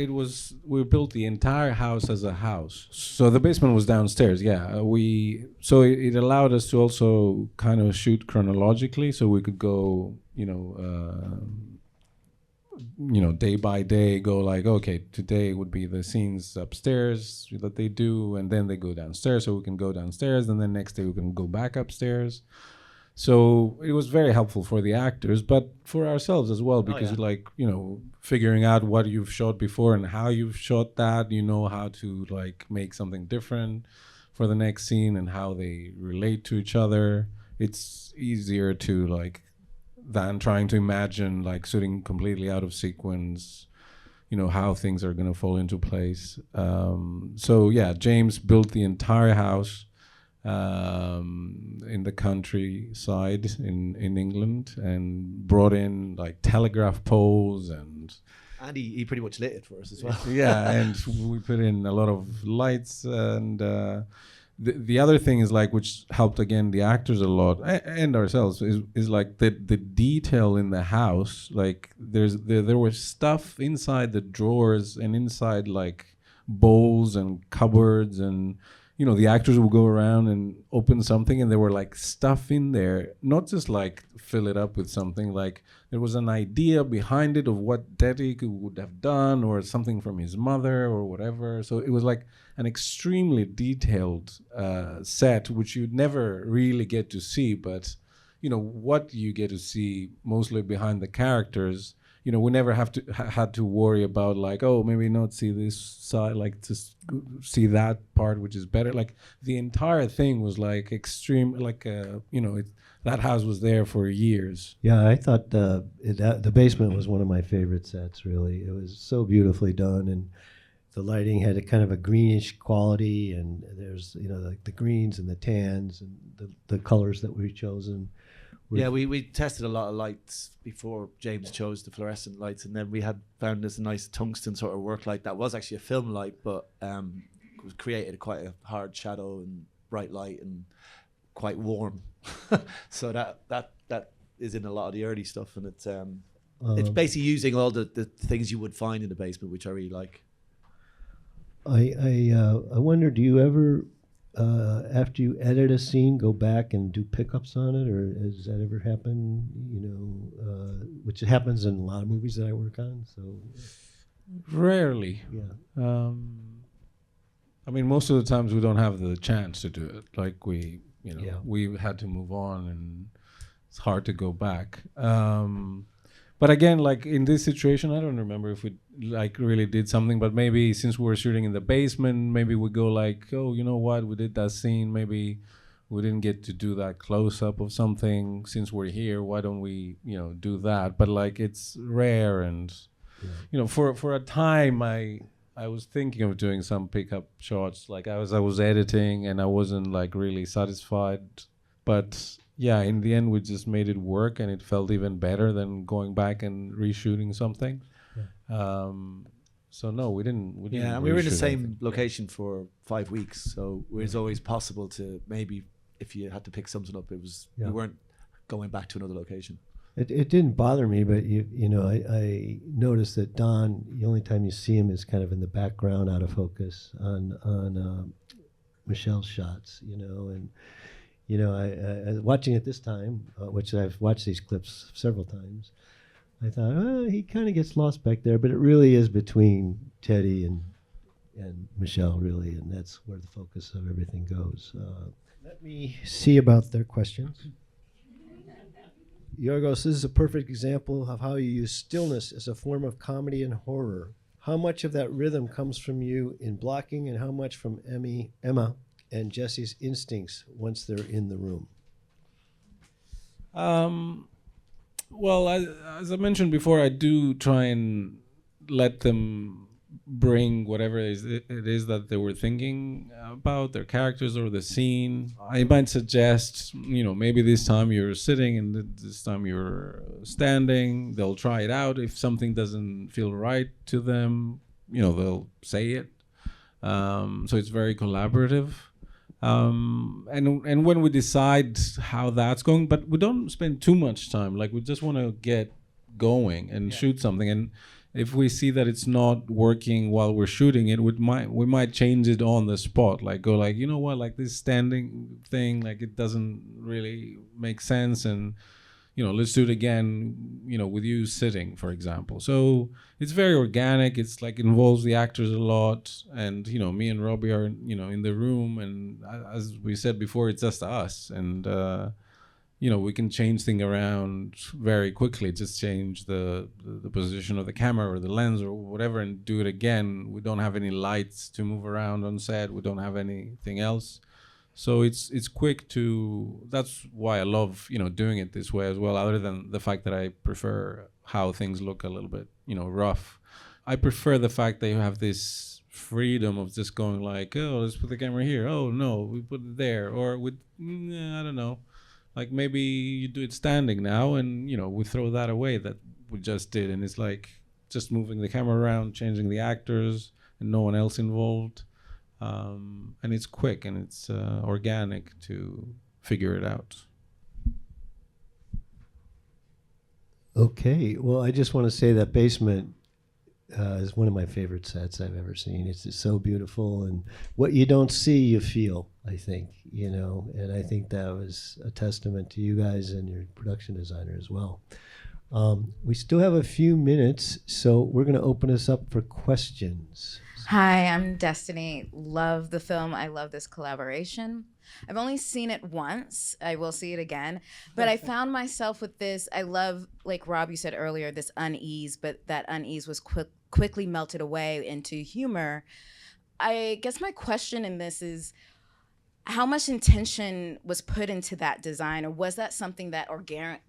we built the entire house as a house. So the basement was downstairs, yeah. It allowed us to also kind of shoot chronologically, so we could go, day by day, go like, okay, today would be the scenes upstairs that they do, and then they go downstairs, so we can go downstairs, and then next day we can go back upstairs. So it was very helpful for the actors, but for ourselves as well, because figuring out what you've shot before and how you've shot that, how to like make something different for the next scene and how they relate to each other. It's easier to like than trying to imagine like shooting completely out of sequence, how things are going to fall into place. So yeah, James built the entire house in the countryside in England, and brought in like telegraph poles and
he pretty much lit it for us as well.
yeah, and we put in a lot of lights, and the other thing is like, which helped again the actors a lot and ourselves, is like the detail in the house. Like there was stuff inside the drawers and inside like bowls and cupboards, and the actors would go around and open something and there were like stuff in there, not just like fill it up with something, like there was an idea behind it of what Dedrick would have done, or something from his mother or whatever. So it was like an extremely detailed set, which you'd never really get to see, but what you get to see mostly behind the characters. We never had to worry about like, oh, maybe not see this side, like just see that part, which is better. Like the entire thing was like extreme, like that house was there for years.
Yeah, I thought the basement was one of my favorite sets. Really, it was so beautifully done, and the lighting had a kind of a greenish quality, and there's like the greens and the tans and the colors that we've chosen.
Yeah, we tested a lot of lights before James chose the fluorescent lights, and then we had found this nice tungsten sort of work light that was actually a film light, but was created quite a hard shadow and bright light and quite warm. So that is in a lot of the early stuff, and it's basically using all the things you would find in the basement, which I really like.
I wonder, do you ever, after you edit a scene, go back and do pickups on it, or has that ever happened? Which happens in a lot of movies that I work on. So
Rarely.
yeah,
I mean, most of the times we don't have the chance to do it. Like we had to move on, and it's hard to go back. But again, like in this situation, I don't remember if we like really did something, but maybe since we were shooting in the basement, maybe we go like, oh, you know what, we did that scene, maybe we didn't get to do that close up of something. Since we're here, why don't we, do that? But like it's rare, and for a time I was thinking of doing some pickup shots, like I was editing and I wasn't like really satisfied, but yeah, in the end we just made it work, and it felt even better than going back and reshooting something. Yeah. So no, we didn't.
Yeah, and we were in the
reshoot
same
anything.
location for 5 weeks, so it was always possible to maybe, if you had to pick something up, it was we weren't going back to another location.
It didn't bother me, but I noticed that Don, the only time you see him is kind of in the background, out of focus on Michelle's shots, and I watching it this time, which I've watched these clips several times. I thought, oh, he kind of gets lost back there, but it really is between Teddy and Michelle, really, and that's where the focus of everything goes. Let me see about their questions. Yorgos, this is a perfect example of how you use stillness as a form of comedy and horror. How much of that rhythm comes from you in blocking, and how much from Emma and Jesse's instincts once they're in the room?
Well, as I mentioned before, I do try and let them bring whatever it is that they were thinking about, their characters or the scene. I might suggest, maybe this time you're sitting and this time you're standing. They'll try it out. If something doesn't feel right to them, they'll say it. So it's very collaborative. And when we decide how that's going, but we don't spend too much time. Like, we just want to get going and shoot something. And if we see that it's not working while we're shooting it, we might change it on the spot. Like, go like, you know what, like this standing thing, like it doesn't really make sense, and let's do it again, with you sitting, for example. So it's very organic. It's like involves the actors a lot, and me and Robbie are in the room, and as we said before, it's just us, and we can change things around very quickly. Just change the position of the camera or the lens or whatever, and do it again. We don't have any lights to move around on set. We don't have anything else. So it's quick to. That's why I love doing it this way as well. Other than the fact that I prefer how things look a little bit rough, I prefer the fact that you have this freedom of just going like, oh, let's put the camera here. Oh no, we put it there, or with I don't know. Like, maybe you do it standing now, and we throw that away that we just did, and it's like just moving the camera around, changing the actors, and no one else involved. And it's quick and it's organic to figure it out.
Okay, well, I just want to say that basement is one of my favorite sets I've ever seen. It's just so beautiful, and what you don't see, you feel, I think, and I think that was a testament to you guys and your production designer as well. We still have a few minutes, so we're going to open this up for questions.
Hi, I'm Destiny. Love the film. I love this collaboration. I've only seen it once. I will see it again. But I found myself with this. I love, like Rob, you said earlier, this unease, but that unease was quickly melted away into humor. I guess my question in this is, how much intention was put into that design, or was that something that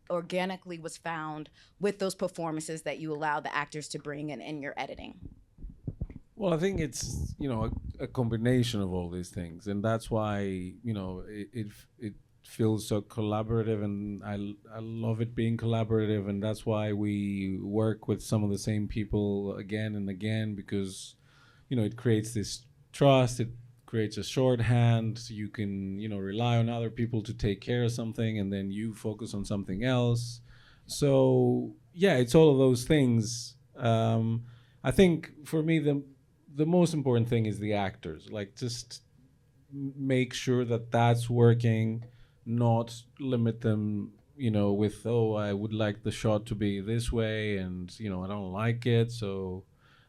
organically was found with those performances that you allow the actors to bring in your editing?
Well, I think it's a combination of all these things, and that's why it feels so collaborative, and I love it being collaborative, and that's why we work with some of the same people again and again, because it creates this trust. It creates a shorthand. You can rely on other people to take care of something, and then you focus on something else. So yeah, it's all of those things. I think for me the most important thing is the actors. Like, just make sure that that's working, not limit them, with, oh, I would like the shot to be this way, and, I don't like it. So,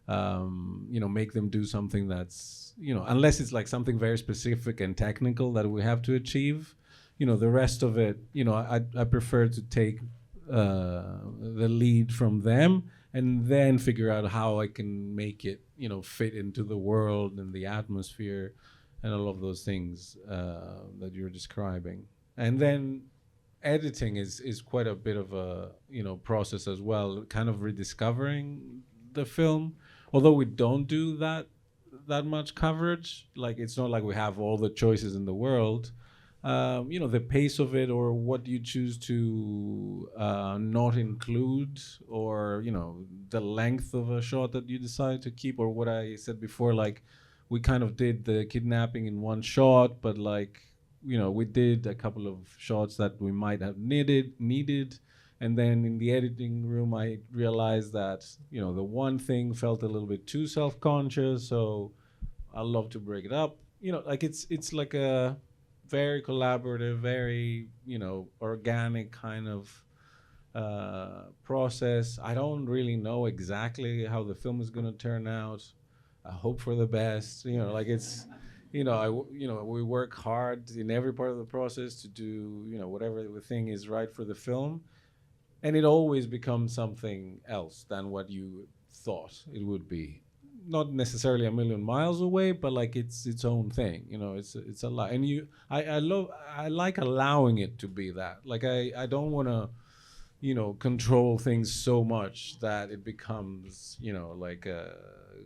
make them do something that's, unless it's like something very specific and technical that we have to achieve, the rest of it, I prefer to take the lead from them, and then figure out how I can make it, fit into the world and the atmosphere and all of those things that you're describing. And then editing is quite a bit of a, process as well, kind of rediscovering the film. Although we don't do that much coverage, like, it's not like we have all the choices in the world. The pace of it, or what you choose to not include, or the length of a shot that you decide to keep, or what I said before, like, we kind of did the kidnapping in one shot, but like, we did a couple of shots that we might have needed. And then in the editing room, I realized that, the one thing felt a little bit too self-conscious. So I love to break it up. Like it's like a very collaborative, very, organic kind of process. I don't really know exactly how the film is going to turn out. I hope for the best. Like it's, we work hard in every part of the process to do, whatever the thing is right for the film. And it always becomes something else than what you thought it would be. Not necessarily a million miles away, but like it's its own thing. It's a lot. And I like allowing it to be that. Like I don't want to, control things so much that it becomes, like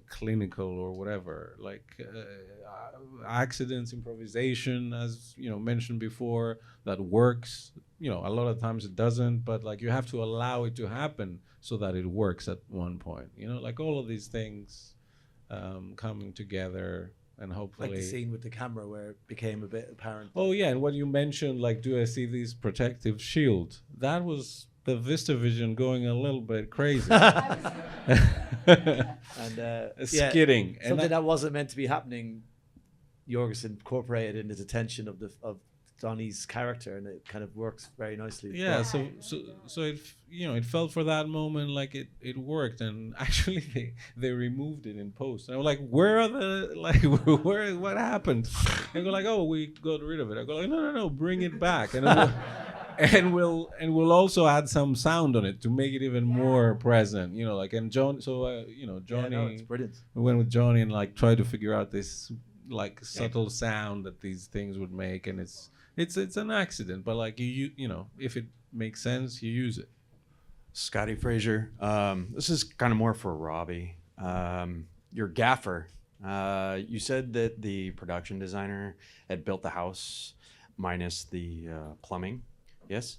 clinical or whatever. Like accidents, improvisation, as mentioned before, that works. A lot of times it doesn't, but like you have to allow it to happen so that it works at one point. Like all of these things coming together, and hopefully
Like the scene with the camera where it became a bit apparent.
Oh yeah, and what you mentioned, like, do I see this protective shield? That was the VistaVision going a little bit crazy.
And
Skidding.
Yeah, something that wasn't meant to be happening, Jorgis incorporated in his attention of Donnie's character, and it kind of works very nicely.
Yeah, so it it felt for that moment like it worked, and actually they removed it in post. And I was like, where are the what happened? And go like, oh, we got rid of it. I go like, no, bring it back, and we'll also add some sound on it to make it even more present. And John. So Johnny.
Yeah, no, it's brilliant.
We went with Johnny and like tried to figure out this like subtle sound that these things would make, and it's an accident, but like you if it makes sense, you use it.
Scotty Fraser, this is kind of more for Robbie. Your gaffer, you said that the production designer had built the house minus the plumbing. Yes.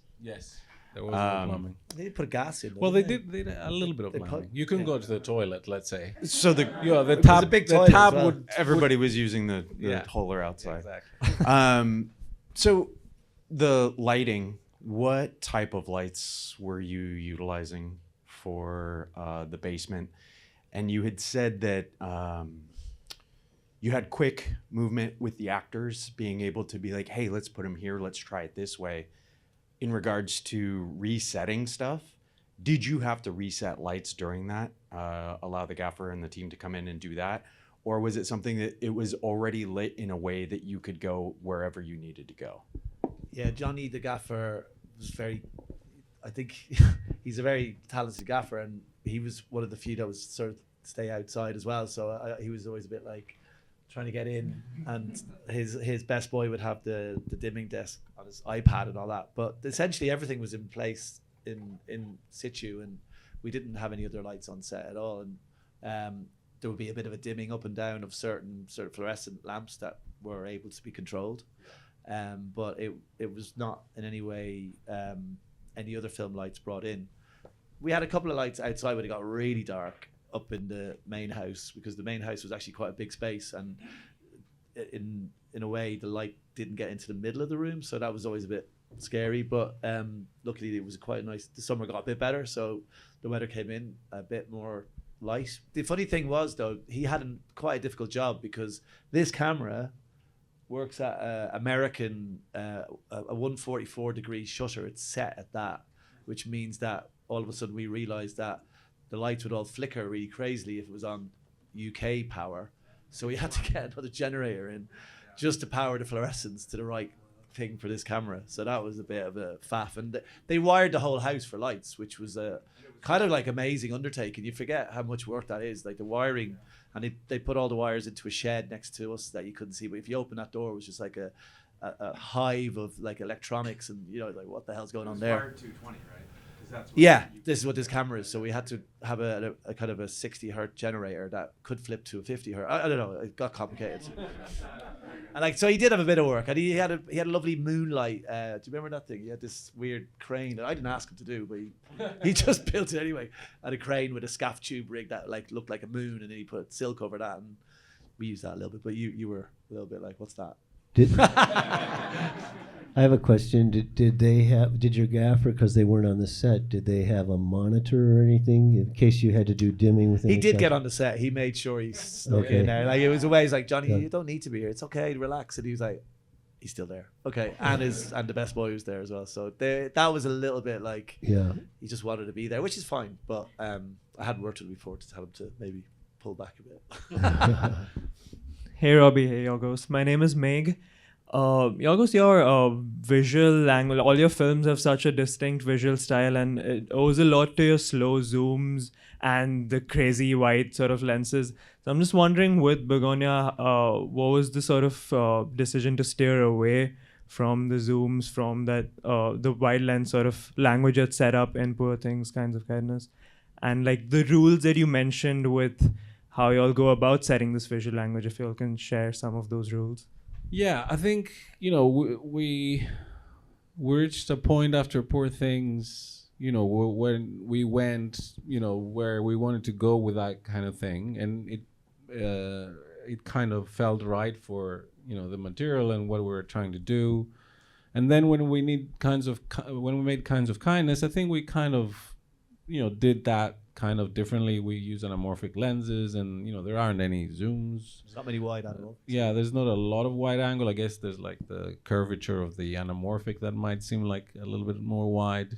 There was no plumbing.
They put gas in.
Well, they did a little bit of plumbing. You can go to the toilet, let's say.
So the
The
was
tap,
a big
the
toilet
tap
as well.
would
everybody was using the
Yeah.
holer outside.
Exactly.
So the lighting, what type of lights were you utilizing for the basement? And you had said that you had quick movement with the actors, being able to be like, hey, let's put them here, let's try it this way. In regards to resetting stuff, did you have to reset lights during that? Allow the gaffer and the team to come in and do that? Or was it something that it was already lit in a way that you could go wherever you needed to go?
Yeah, Johnny the gaffer was I think he's a very talented gaffer, and he was one of the few that was sort of stay outside as well. So he was always a bit like trying to get in, and his best boy would have the dimming desk on his iPad and all that. But essentially everything was in place in situ, and we didn't have any other lights on set at all. And there would be a bit of a dimming up and down of certain sort of fluorescent lamps that were able to be controlled. But it was not in any way any other film lights brought in. We had a couple of lights outside when it got really dark up in the main house, because the main house was actually quite a big space, and in a way the light didn't get into the middle of the room, so that was always a bit scary. But luckily it was quite nice. The summer got a bit better, so the weather came in a bit more light. The funny thing was, though, he had quite a difficult job, because this camera works at American a 144 degree shutter. It's set at that, which means that all of a sudden we realized that the lights would all flicker really crazily if it was on UK power. So we had to get another generator in just to power the fluorescence to the right thing for this camera. So that was a bit of a faff. And they wired the whole house for lights, which was a kind of like amazing undertaking. You forget how much work that is, like the wiring. And they put all the wires into a shed next to us that you couldn't see. But if you open that door, it was just like a hive of like electronics, and like what the hell's going on there?
Wired 220, right?
Yeah, this is what this camera is. So we had to have a kind of a 60 hertz generator that could flip to a 50 hertz. I don't know. It got complicated. And so he did have a bit of work, and he had a lovely moonlight. Do you remember that thing? He had this weird crane that I didn't ask him to do, but he just built it anyway. Had a crane with a scaff tube rig that like looked like a moon, and then he put silk over that, and we used that a little bit. But you were a little bit like, what's that?
Did I have a question? Did your gaffer, because they weren't on the set, did they have a monitor or anything in case you had to do dimming within?
He
the
did
shot?
get on the set. He made sure he snuck
Okay.
in there. Like it was a way. He's like, Johnny,
Yeah.
you don't need to be here. It's okay. Relax. And he was like, he's still there. Okay. And the best boy was there as well. So that was a little bit like
Yeah.
he just wanted to be there, which is fine. But I hadn't worked with him before to tell him to maybe pull back a bit.
Hey Robbie, hey Yorgos. My name is Meg. Yorgos, your visual language, all your films have such a distinct visual style, and it owes a lot to your slow zooms and the crazy wide sort of lenses. So I'm just wondering, with Bugonia, what was the sort of decision to steer away from the zooms, from that the wide lens sort of language that's set up in Poor Things, Kinds of Kindness, and like the rules that you mentioned with how you all go about setting this visual language, if you all can share some of those rules.
Yeah, I think we reached a point after Poor Things, when we went, where we wanted to go with that kind of thing, and it kind of felt right for the material and what we were trying to do. And then when we made Kinds of Kindness, I think we kind of did that kind of differently. We use anamorphic lenses, and there aren't any zooms.
There's not many wide animals.
Yeah, there's not a lot of wide angle. I guess there's like the curvature of the anamorphic that might seem like a little bit more wide.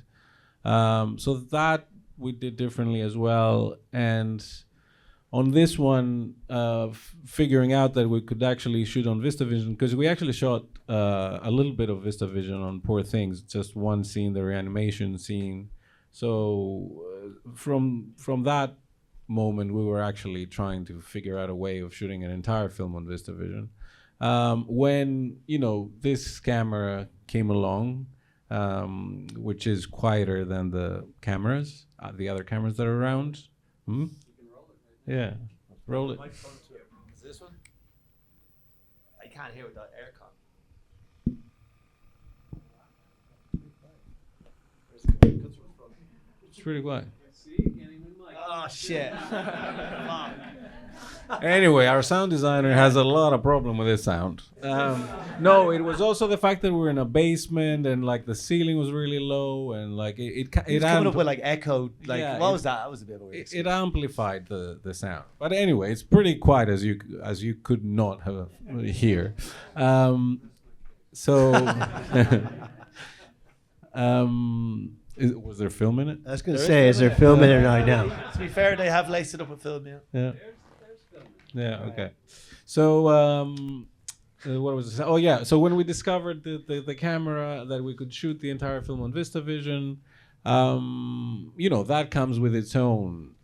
So that we did differently as well. And on this one, figuring out that we could actually shoot on VistaVision, because we actually shot a little bit of VistaVision on Poor Things, just one scene, the reanimation scene. So from that moment, we were actually trying to figure out a way of shooting an entire film on VistaVision. When this camera came along, which is quieter than the cameras, the other cameras that are around. Hmm? Yeah, roll it.
Is this one? I can't hear without aircon.
It's pretty quiet.
Oh shit!
Anyway, our sound designer has a lot of problem with his sound. No, it was also the fact that we were in a basement and like the ceiling was really low and like it
Coming up with like echo. Like
Yeah,
what was that? That was a bit of a weird.
it amplified the sound. But anyway, it's pretty quiet as you could not have hear. Was there film in it?
I was going to say, is there film in it right now?
To be fair, they have laced it up with film. Yeah.
Yeah. Yeah. Okay. So, what was it? Oh, yeah. So when we discovered the camera that we could shoot the entire film on VistaVision, that comes with its own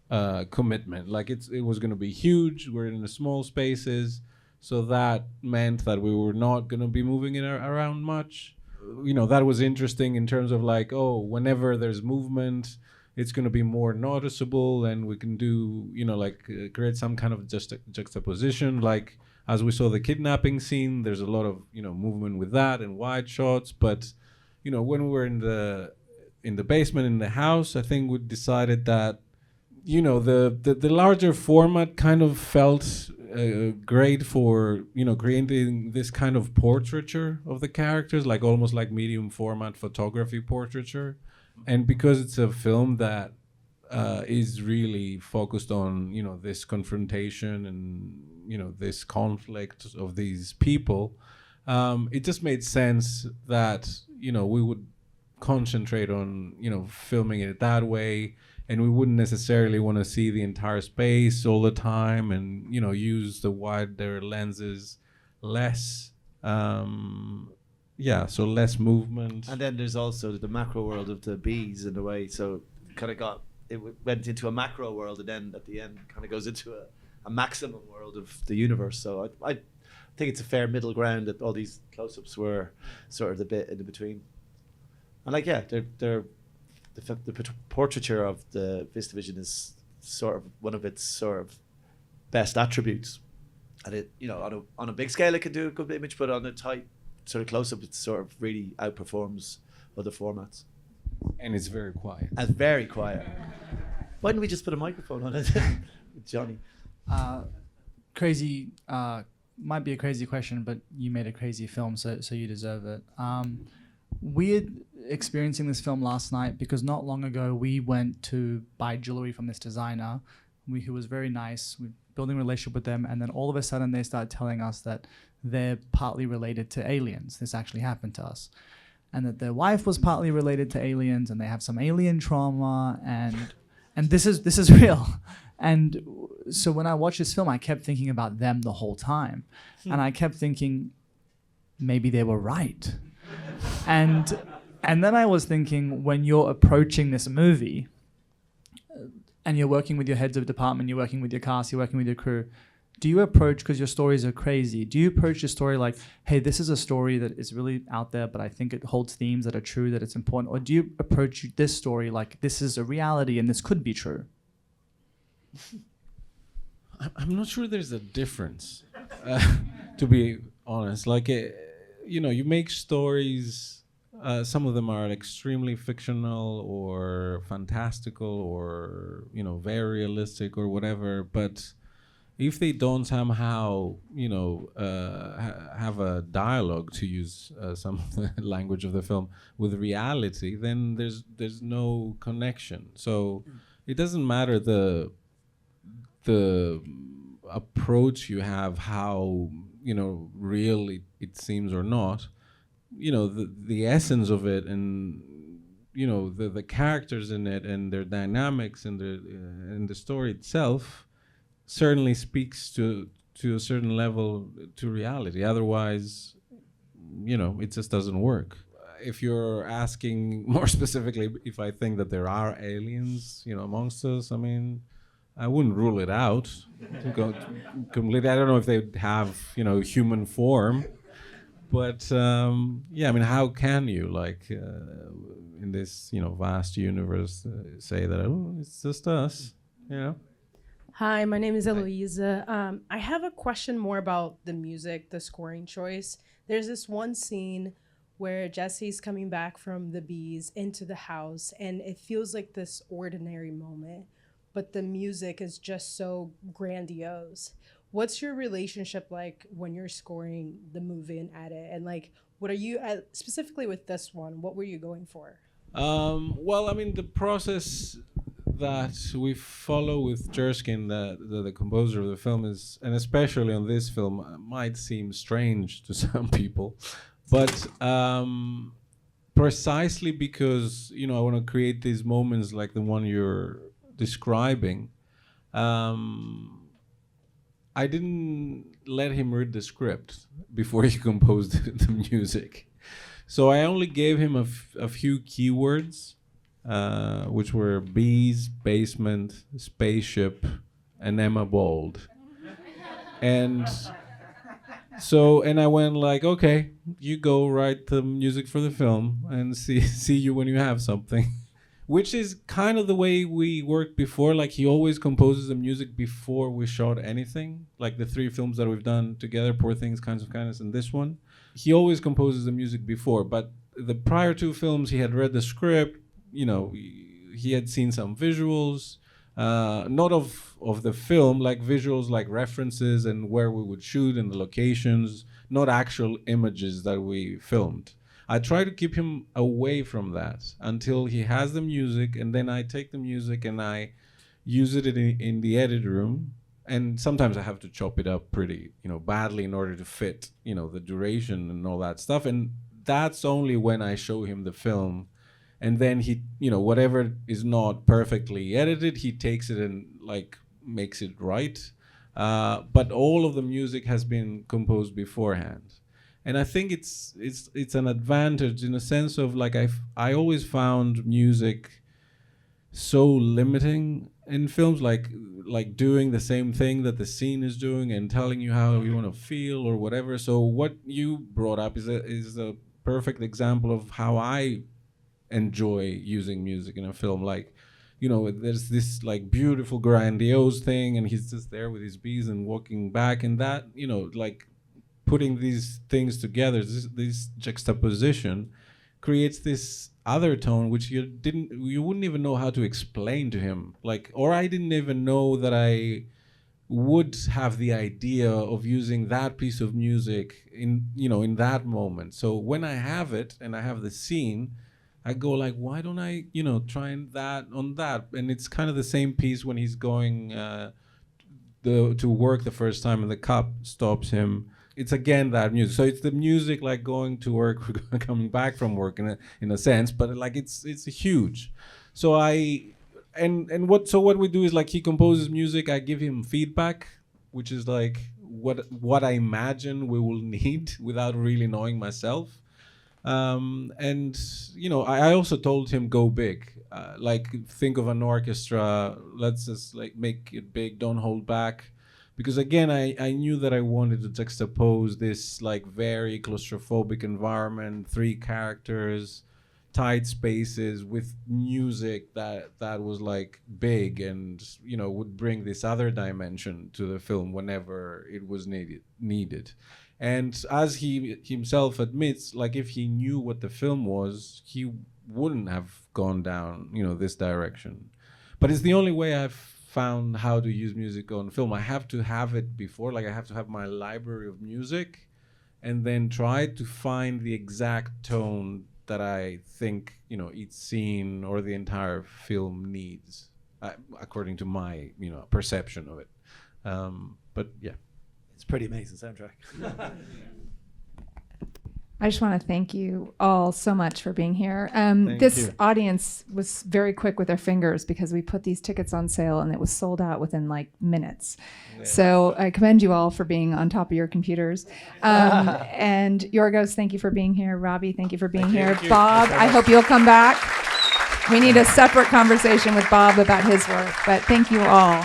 commitment. Like it was going to be huge. We're in the small spaces, so that meant that we were not going to be moving it around much. That was interesting in terms of like, whenever there's movement, it's going to be more noticeable, and we can do, create some kind of juxtaposition. Like as we saw the kidnapping scene, there's a lot of, movement with that and wide shots. But, when we were in the basement in the house, I think we decided that, the larger format kind of felt great for creating this kind of portraiture of the characters, like almost like medium format photography portraiture. And because it's a film that is really focused on this confrontation and this conflict of these people, it just made sense that we would concentrate on filming it that way. And we wouldn't necessarily want to see the entire space all the time, and use the wider lenses less. So less movement.
And then there's also the macro world of the bees in a way. So went into a macro world, and then at the end kind of goes into a maximum world of the universe. So I think it's a fair middle ground that all these close-ups were sort of the bit in between. And they're the portraiture of the VistaVision is sort of one of its sort of best attributes, and it on a big scale it can do a good image, but on a tight sort of close up it sort of really outperforms other formats.
And it's very quiet.
And very quiet. Why didn't we just put a microphone on it, Johnny?
Crazy might be a crazy question, but you made a crazy film, so you deserve it. Weird experiencing this film last night because not long ago we went to buy jewelry from this designer, who was very nice. We're building a relationship with them, and then all of a sudden they start telling us that they're partly related to aliens. This actually happened to us, and that their wife was partly related to aliens, and they have some alien trauma, and this is real. And so when I watched this film, I kept thinking about them the whole time, and I kept thinking maybe they were right. And then I was thinking, when you're approaching this movie and you're working with your heads of department, you're working with your cast, you're working with your crew, do you approach, because your stories are crazy, do you approach your story like, hey, this is a story that is really out there, but I think it holds themes that are true, that it's important? Or do you approach this story like, this is a reality and this could be true?
I'm not sure there's a difference, to be honest. Like, you make stories, some of them are extremely fictional or fantastical or, very realistic or whatever, but if they don't somehow, have a dialogue, to use some of the language of the film, with reality, then there's no connection. So it doesn't matter the approach you have, how real it seems or not. The essence of it, and the characters in it and their dynamics and the story itself certainly speaks to a certain level to reality. Otherwise, it just doesn't work. If you're asking more specifically if I think that there are aliens, amongst us, I mean, I wouldn't rule it out completely. I don't know if they have, human form, but I mean, how can you, like, in this, vast universe, say that, oh, it's just us,
Hi, my name is Eloisa. I have a question more about the music, the scoring choice. There's this one scene where Jesse's coming back from the bees into the house, and it feels like this ordinary moment, but the music is just so grandiose. What's your relationship like when you're scoring the movie and edit? And like, what are you, specifically with this one, what were you going for?
Well, I mean, the process that we follow with Jerskin, the composer of the film, is, and especially on this film, might seem strange to some people, but precisely because I want to create these moments like the one you're describing, I didn't let him read the script before he composed the music, so I only gave him a few keywords, which were bees, basement, spaceship, and Emma Bold. And I went like, okay, you go write the music for the film and see you when you have something. Which is kind of the way we worked before. Like, he always composes the music before we shot anything. Like the 3 films that we've done together, Poor Things, Kinds of Kindness, and this one. He always composes the music before. But the prior 2 films, he had read the script. He had seen some visuals, not of the film, like visuals, like references and where we would shoot and the locations, not actual images that we filmed. I try to keep him away from that until he has the music, and then I take the music and I use it in the edit room. And sometimes I have to chop it up pretty, badly in order to fit, the duration and all that stuff. And that's only when I show him the film. And then he, whatever is not perfectly edited, he takes it and like makes it right. But all of the music has been composed beforehand. And I think it's an advantage in a sense of, like, I always found music so limiting in films, like doing the same thing that the scene is doing and telling you how you want to feel or whatever. So what you brought up is a perfect example of how I enjoy using music in a film. Like, there's this like beautiful grandiose thing, and he's just there with his bees and walking back, and that, like, putting these things together, this juxtaposition creates this other tone which you wouldn't even know how to explain to him, like, or I didn't even know that I would have the idea of using that piece of music in that moment. So when I have it and I have the scene, I go like, why don't I try that on that? And it's kind of the same piece when he's going to work the first time and the cop stops him. It's again that music. So it's the music like going to work, coming back from work in a sense, but like it's huge. So what we do is like he composes music, I give him feedback, which is like what I imagine we will need without really knowing myself. And I also told him go big, like think of an orchestra, let's just like make it big, don't hold back. Because again, I knew that I wanted to juxtapose this like very claustrophobic environment, 3 characters, tight spaces with music that was like big and would bring this other dimension to the film whenever it was needed. And as he himself admits, like if he knew what the film was, he wouldn't have gone down this direction. But it's the only way I've found how to use music on film. I have to have it before, like I have to have my library of music and then try to find the exact tone that I think each scene or the entire film needs, according to my perception of it. But yeah,
It's pretty amazing soundtrack.
I just want to thank you all so much for being here.
Thank
This
you.
audience was very quick with their fingers because we put these tickets on sale and it was sold out within like minutes.
Yeah.
So I commend you all for being on top of your computers. And Yorgos, thank you for being here. Robbie, thank you for being here.
Thank you.
Bob, I hope you'll come back. We need a separate conversation with Bob about his work, but thank you all.